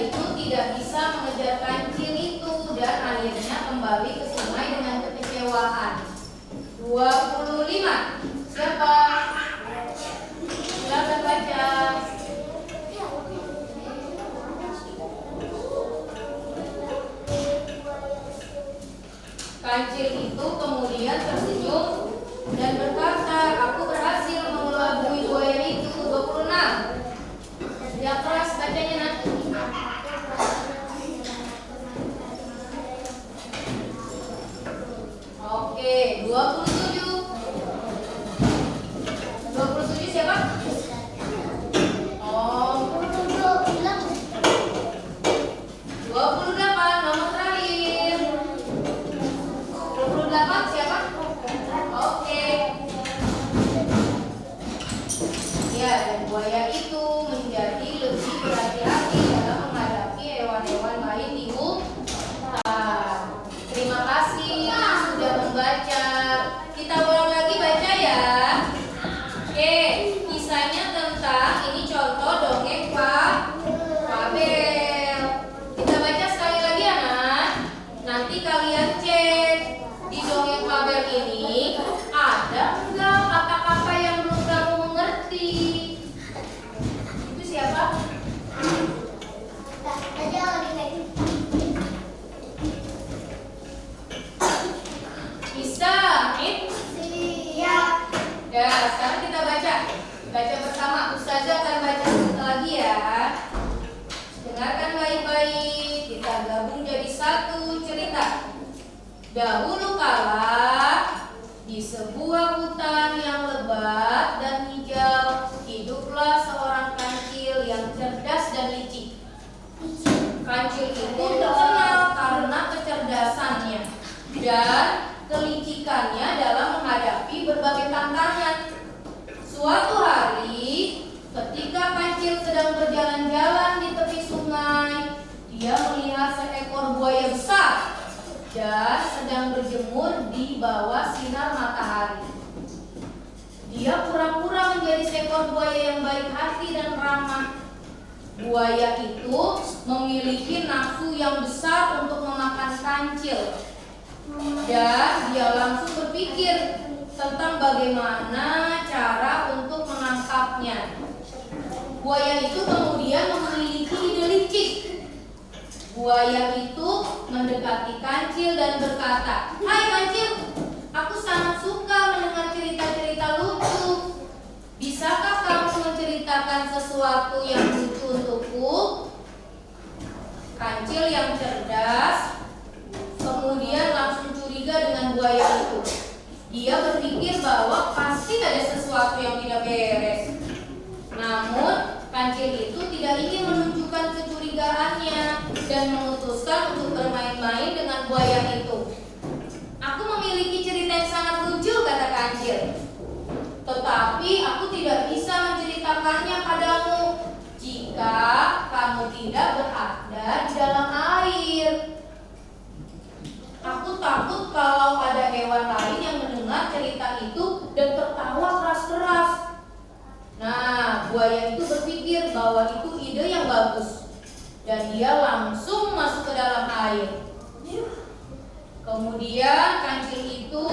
itu tidak bisa mengejar kancil itu dan akhirnya kembali ke sungai dengan kekecewaan. 25. Siapa? Silakan baca. Kancil itu kemudian tersenyum dan berkata, aku berhasil mengelabui buaya itu. 26. Ya keras bacanya nanti. Oke, 27. 27 siapa? Oh, 28 nomor terakhir. 28 siapa? Oke. Ya, dan buaya itu menjadi lebih berhati-hati dalam menghadapi hewan-hewan lain di hutan. Terima kasih sudah membaca. Kita ulang lagi baca ya. Oke, kisahnya tentang ini contoh dongeng Fabel. Kita baca sekali lagi anak. Nanti kalian cek di dongeng Fabel ini ada enggak kata-kata yang belum kamu mengerti. Itu siapa? Bisa, ya, sekarang kita baca bersama. Ustazah akan baca lagi ya. Dengarkan baik-baik. Kita gabung jadi satu cerita. Dahulu kala di sebuah hutan yang lebat dan hijau hiduplah seorang kancil yang cerdas dan licik. Kancil itu terkenal karena kecerdasannya dan kelicikannya dalam menghadapi berbagai tantangan. Suatu hari, ketika kancil sedang berjalan-jalan di tepi sungai, dia melihat seekor buaya besar dan sedang berjemur di bawah sinar matahari. Dia pura-pura menjadi seekor buaya yang baik hati dan ramah. Buaya itu memiliki nafsu yang besar untuk memakan kancil. Dan dia langsung berpikir tentang bagaimana cara untuk menangkapnya. Buaya itu kemudian memiliki ide licik. Buaya itu mendekati kancil dan berkata, "Hai kancil, aku sangat suka mendengar cerita-cerita lucu. Bisakah kamu menceritakan sesuatu yang lucu untukku?" Kancil yang cerdas kemudian langsung curiga dengan buaya itu. Dia berpikir bahwa pasti ada sesuatu yang tidak beres. Namun, kancil itu tidak ingin menunjukkan kecurigaannya dan memutuskan untuk bermain-main dengan buaya itu. "Aku memiliki cerita yang sangat lucu," kata kancil. ketika kamu tidak berada di dalam air. Aku takut kalau ada hewan lain yang mendengar cerita itu dan tertawa keras-keras. Nah, buaya itu berpikir bahwa itu ide yang bagus dan dia langsung masuk ke dalam air. Kemudian kancil itu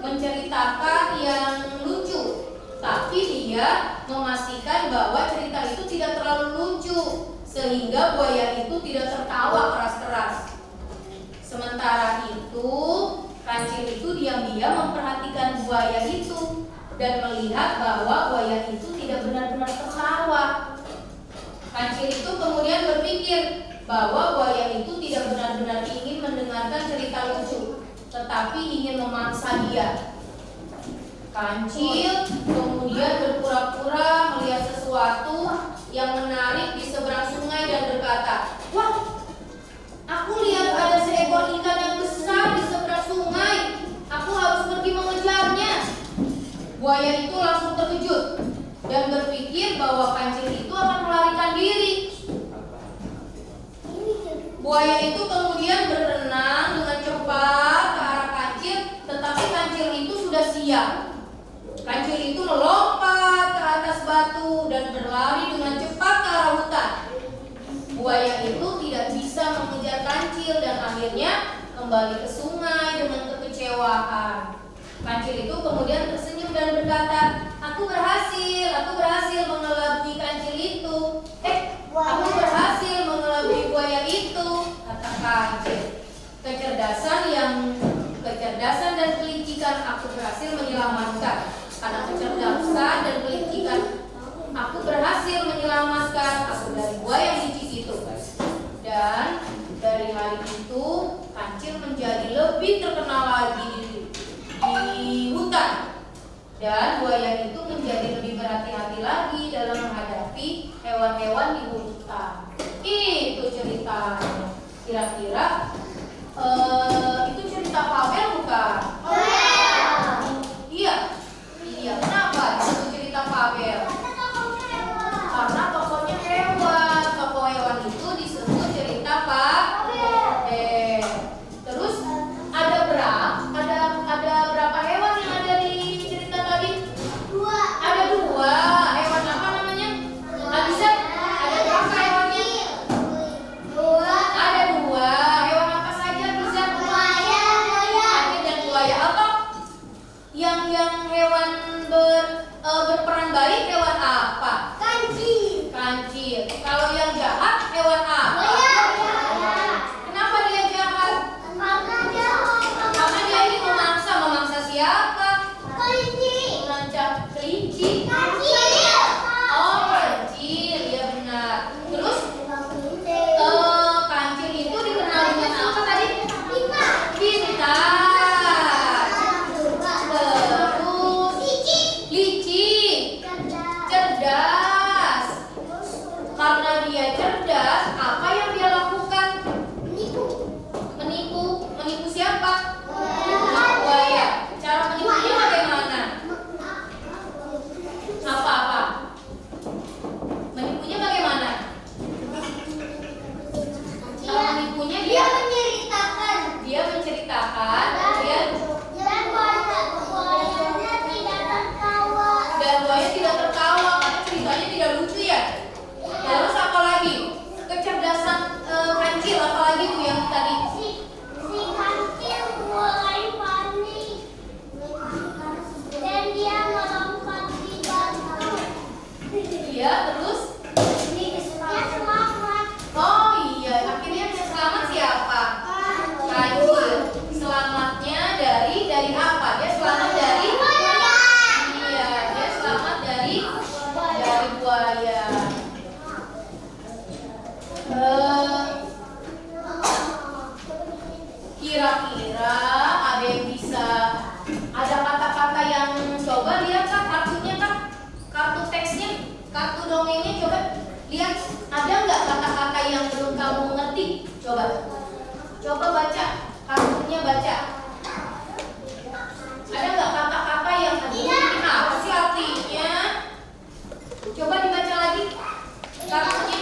menceritakan yang lucu, tapi dia memastikan bahwa cerita itu tidak terlalu lucu sehingga buaya itu tidak tertawa keras-keras. Sementara itu, kancil itu diam-diam memperhatikan buaya itu dan melihat bahwa buaya itu tidak benar-benar tertawa. Kancil itu kemudian berpikir bahwa buaya itu tidak benar-benar ingin mendengarkan cerita lucu, tetapi ingin memangsa dia. Kancil kemudian berpura-pura melihat sesuatu yang menarik di seberang sungai dan berkata, "Wah, aku lihat ada seekor ikan yang besar di seberang sungai. Aku harus pergi mengejarnya." Buaya itu langsung terkejut dan berpikir bahwa kancil itu akan melarikan diri. Buaya itu kemudian berenang dengan cepat ke arah kancil, tetapi kancil itu sudah siap. Kancil itu melompat ke atas batu dan berlari dengan cepat ke arah hutan. Buaya itu tidak bisa mengejar kancil dan akhirnya kembali ke sungai dengan kekecewaan. Kancil itu kemudian tersenyum dan berkata, aku berhasil mengelabui kancil itu. Aku berhasil mengelabui buaya itu, kata kancil. Kecerdasan dan kelicikan aku berhasil menyelamatkan. Karena kecerdasan dan kelicikan aku berhasil menyelamatkan aku dari buaya yang licik itu. Dan dari hari itu kancil menjadi lebih terkenal lagi di hutan. Dan buaya itu menjadi lebih berhati-hati lagi dalam menghadapi hewan-hewan di hutan. Itu ceritanya. Kira-kira itu cerita fabel bukan? Iya. Kenapa itu cerita fabel? Karena tokohnya hewan. Tokoh hewan itu disebut cerita fabel. Terus ada berapa hewan yang ada di cerita tadi? Ada 2. Hewan apa namanya? Bisa? Ada berapa hewannya? Ada 2. Hewan apa saja bisa? Kancil dan buaya. Apa? Yang hewan berperan baik hewan apa? Kancil. Kalau yang jahat hewan apa? Kenapa dia jahat? Karena dia ingin memangsa siapa? Mengancam kelinci. Oh, kancil, ya benar. Terus kancil itu dikenal dengan apa tadi? Pintar. Terus licik. Cerdas. Karena dia cerdas, apa yang dia lakukan? Menipu siapa? Buaya. Cara menipunya bagaimana? Apa? Menipunya bagaimana? Cara menipunya dia menceritakan. Dan buaya tidak tertawa karena ceritanya tidak lucu ya. Terus apa lagi? Kecerdasan kancil apa lagi tuh yang tadi? Si kancil mulai panik dan dia melompat di batu. Iya, terus? Dia selamat. Oh iya, akhirnya yang selamat siapa? Kancil. Selamatnya dari apa? Dia selamat dari buaya. Iya, dia selamat dari buaya. Kira-kira ada yang bisa, ada kata-kata yang coba lihat Kak kartunya Kak, kartu teksnya, kartu dongengnya coba lihat ada nggak kata-kata yang belum kamu ngerti? Coba baca kartunya, baca. Ada nggak kata-kata yang ini apa sih artinya? Coba dibaca lagi kartunya.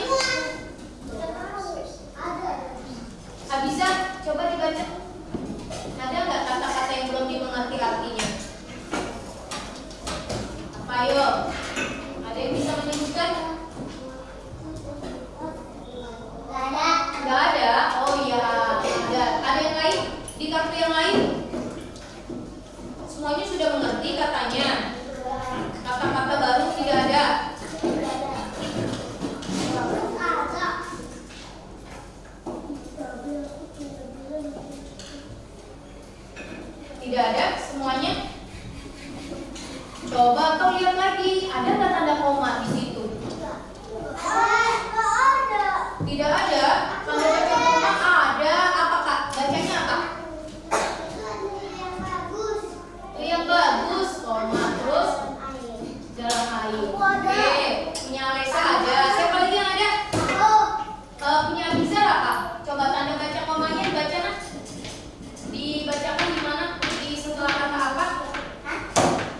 Ayo, ada yang bisa menyebutkan? Gak ada. Nggak ada? Oh iya, ada. Ada yang lain? Di kartu yang lain? Semuanya sudah mengerti katanya. Kata-kata baru tidak ada. Tidak ada semuanya. Coba kau lihat lagi, ada nggak tanda koma di situ? Tidak ada. Tanda baca koma ada. Apa kak? Bacanya apa? Itu yang bagus. Koma terus dalam air. Oke. Punya Alesa ada. Siapa lagi yang ada? Punya Abiza apa? Coba tanda baca komanya baca nah. Dibacakan di mana? Di setelah kata apa?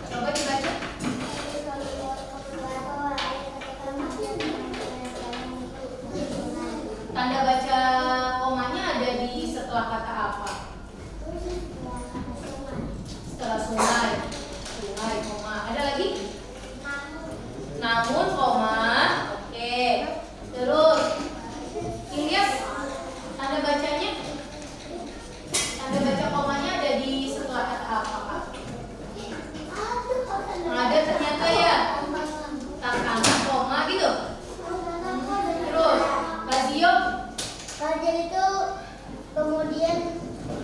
Coba dibaca. Tanda baca komanya ada di setelah kata apa? Setelah sungai. Sungai, koma. Ada lagi? Namun, koma. Oke. Terus, Ilyas, tanda bacanya? Tanda baca komanya ada di setelah kata apa, Kak? Ada ternyata ya. Takanan, koma gitu. Terus, Lazio, Kajian itu kemudian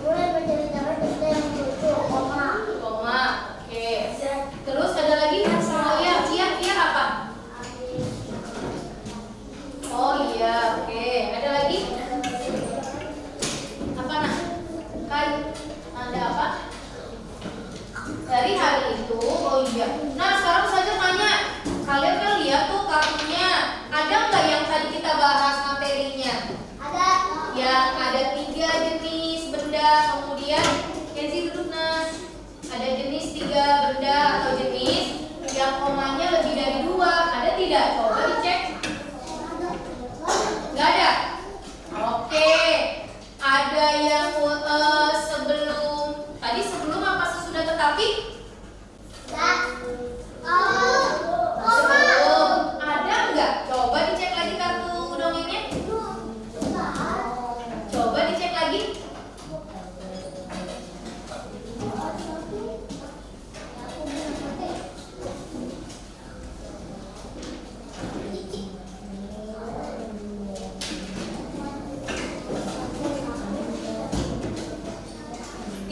mulai menceritakan cerita yang lucu, koma. koma. Oke. Terus ada lagi? Oh iya, iya apa? Oh iya, oke. Ada lagi? Apa nah? Kai, tanda apa? Dari hari itu, oh iya. Nah sekarang saja tanya, kalian kan lihat tuh kartunya, ada nggak yang tadi kita bahas materinya? Ada. Yang ada 3 jenis benda, kemudian Kenzi duduk nah. Ada jenis 3 benda atau jenis yang komanya lebih dari 2. Ada tidak? Coba dicek. Nggak ada? Oke. Ada yang sebelum apa sesudah tetapi? Sebelum. Ada nggak? Coba dicek lagi kartu dongengnya. Coba dicek lagi.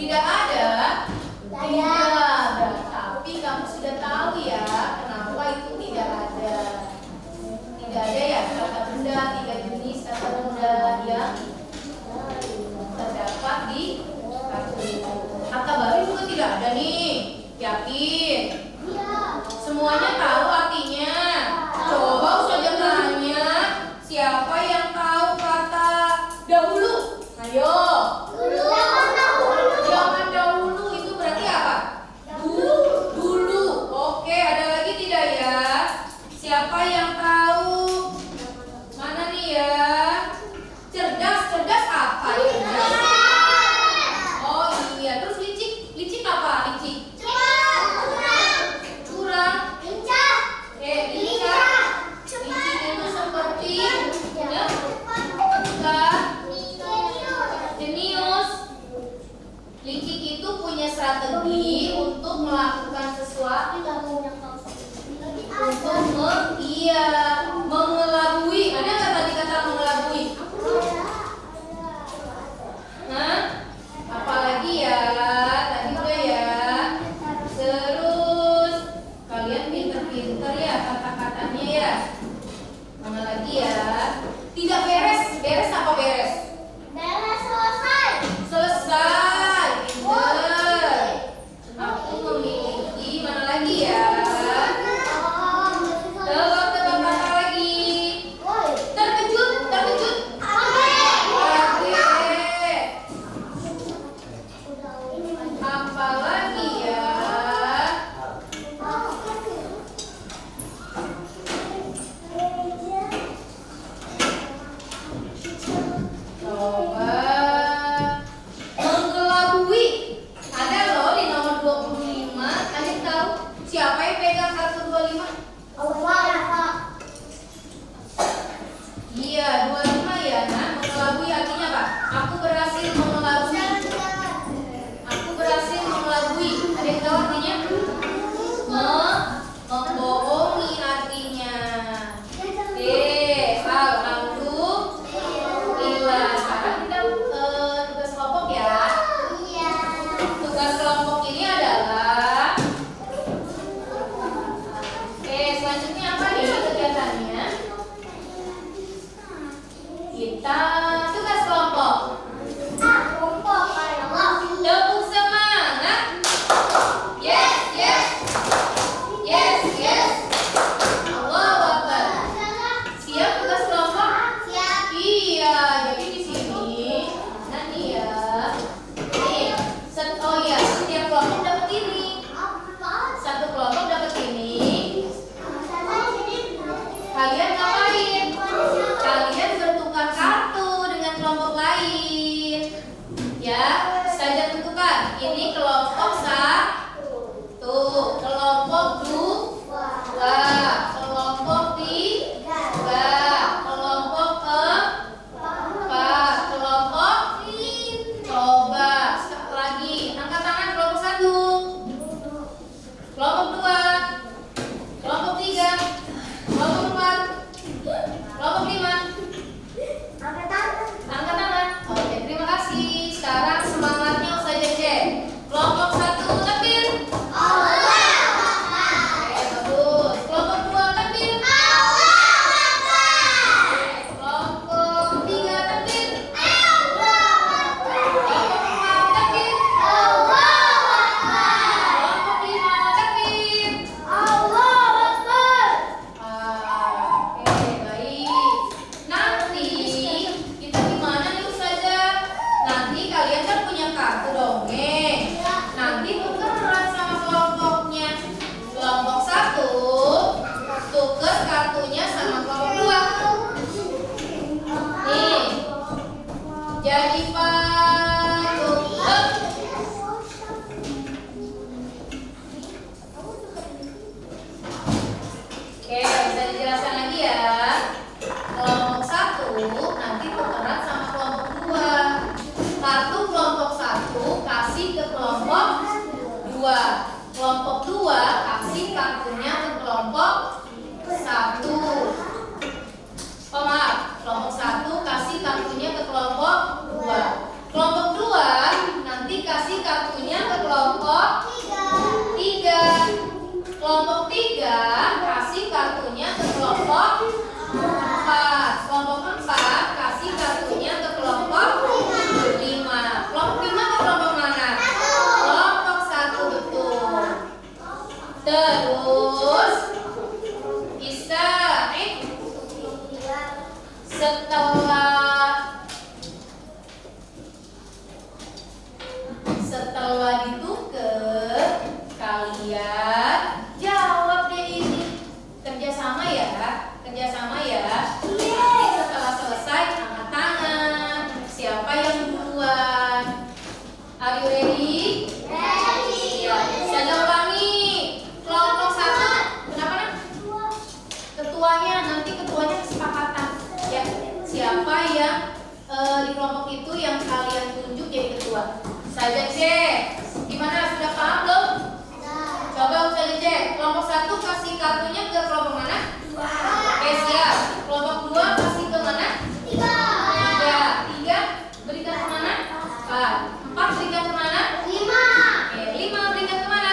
Tidak ada. Tidak ada. Tapi kamu sudah tahu ya kenapa itu tidak ada. Tidak ada ya kata benda 3 jenis kata benda yang terdapat di kartu itu. Kata baru juga tidak ada nih. Yakin? Semuanya tahu artinya. Coba saja tanya siapa yang tahu kata dahulu. Ayo. Jangan dahulu itu berarti apa? Dulu. Oke, ada lagi tidak ya? Siapa yang tahu? Mana nih ya? Cerdas apa ya? Oh iya, terus licik apa? Licik. Curang. Lincah. Licik itu seperti ya? Jenius. Licik itu punya strategi untuk melakukan sesuatu, untuk mengelabui. Ada nggak tadi kata mengelabui? Hah? Apalagi ya? Tadi udah ya. Terus kalian pinter-pinter ya kata-katanya ya. Mana lagi ya? Tidak beres. Beres apa beres? Selesai. Pinter. Aku memiliki mana lagi ya? Tebak-tebak kata selanjutnya apa nih kegiatannya? Kita tugas kelompok. Tepuk semangat. Yes, yes. Yes, yes. Allahu Akbar. Siap tugas kelompok? Iya, jadi di sini nanti ya. Nih, oh iya, setiap kelompok dapat ini. Satu kelompok dapat ini. Kalian ngapain? Kalian bertukar kartu dengan kelompok lain. Ya, saja bertukar. Ini kelompok satu, kelompok dua, kelompok tiga, kelompok empat, kelompok coba sekali lagi. Angkat tangan kelompok satu, kelompok dua, kelompok tiga, kelompok empat, kelompok lima. Angkat tangan. Oke, terima kasih. Sekarang semangatnya Ustazah Cece. Kelompok satu takbir. Oke, bagus. Kelompok dua takbir. Kelompok tiga takbir. Kelompok empat takbir. Kelompok lima takbir. Oke, baik. Nanti kita gimana nih Ustazah? Nanti kalian kan punya kartu dongeng. Nanti tukeran sama kelompoknya. Kelompok satu tuker kartunya sama kelompok dua. Nih, jadi patung. Oke, bisa dijelaskan lagi ya. Kelompok satu nanti tukeran sama kelompok dua. Kartu kelompok satu kasih ke kelompok dua. Kelompok dua kasih kartunya ke kelompok satu. Oh maaf, kelompok satu kasih kartunya ke kelompok dua. Kelompok dua nanti kasih kartunya ke kelompok tiga. Kelompok tiga kasih kartunya ke kelompok empat. Kelompok empat kasih kartunya ke kelompok lima. Kelompok lima ke kelompok mana? Kelompok satu, betul. Terus Ista'id setelah ditukar, kalian jawab deh ini. Kerjasama ya. Nanti setelah selesai angkat tangan. Siapa yang duluan? Are you ready? Ya, saya ulangi. Kelompok satu, kenapa nak? Ketuanya kesepakatan. Ya, siapa yang di kelompok itu yang kalian tunjuk jadi ketua? Saya cek. Gimana, sudah paham belum? Coba Ustazah cek. Kelompok satu kasih kartunya ke kelompok mana? Oke, siap. Kelompok dua kasih ke mana? Tiga. Berikan ke mana? Empat berikan ke mana? Oke, lima berikan ke mana?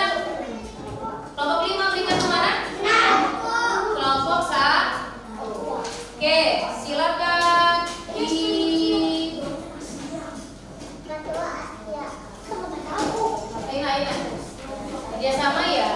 Kelompok lima berikan ke mana? Kelompok satu. Oke, silakan. Kerjasama ya.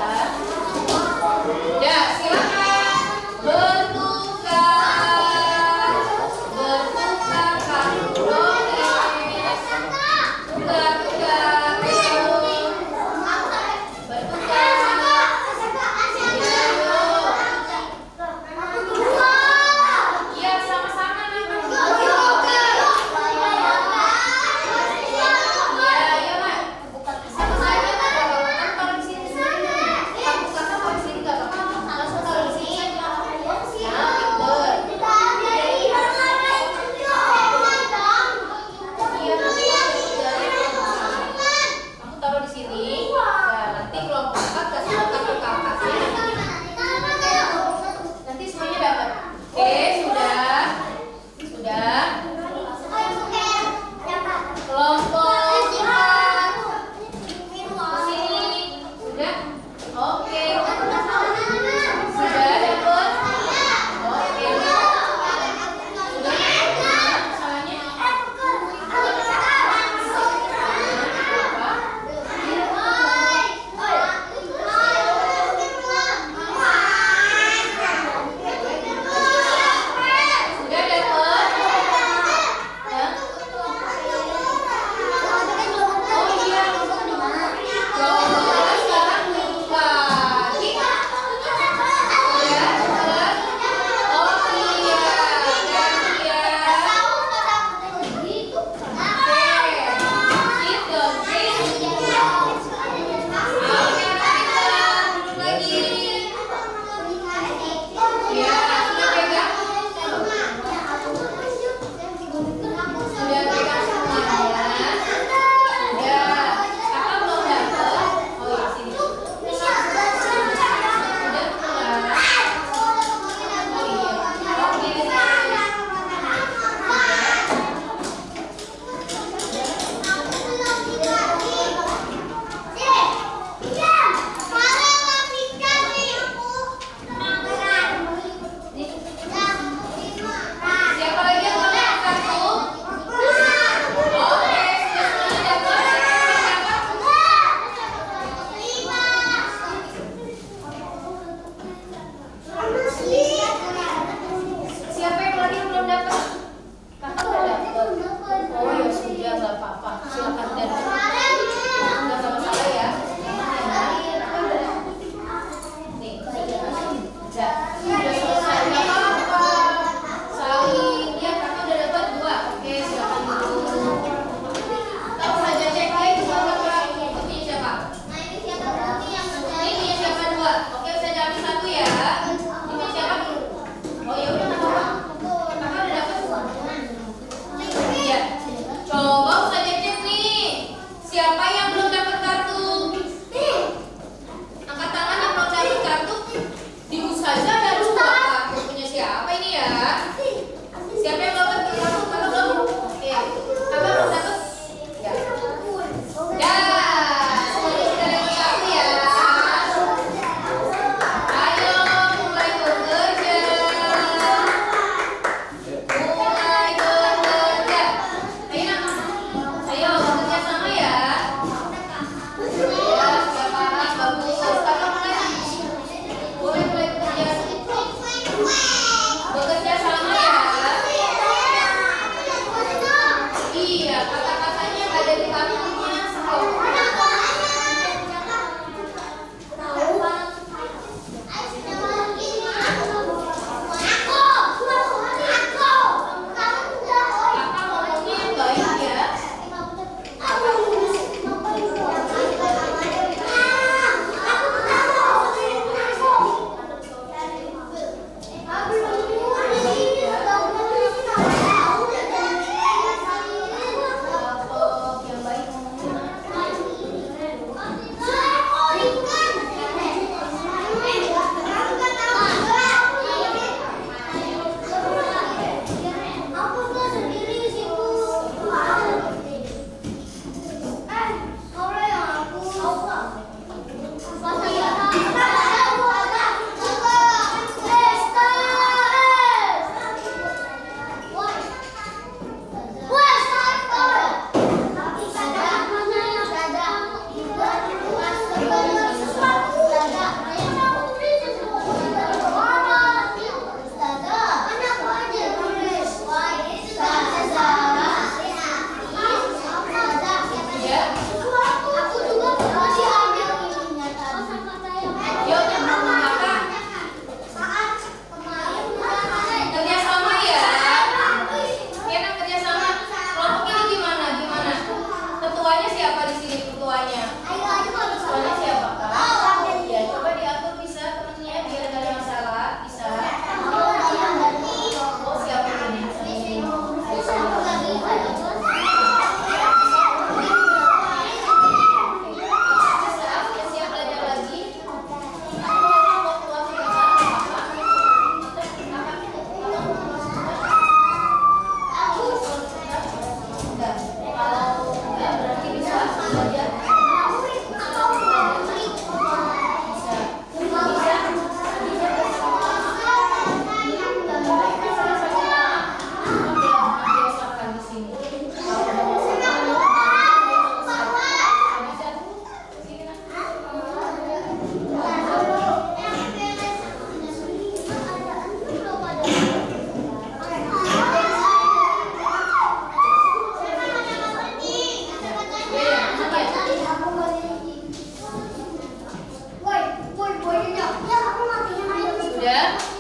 Sudah?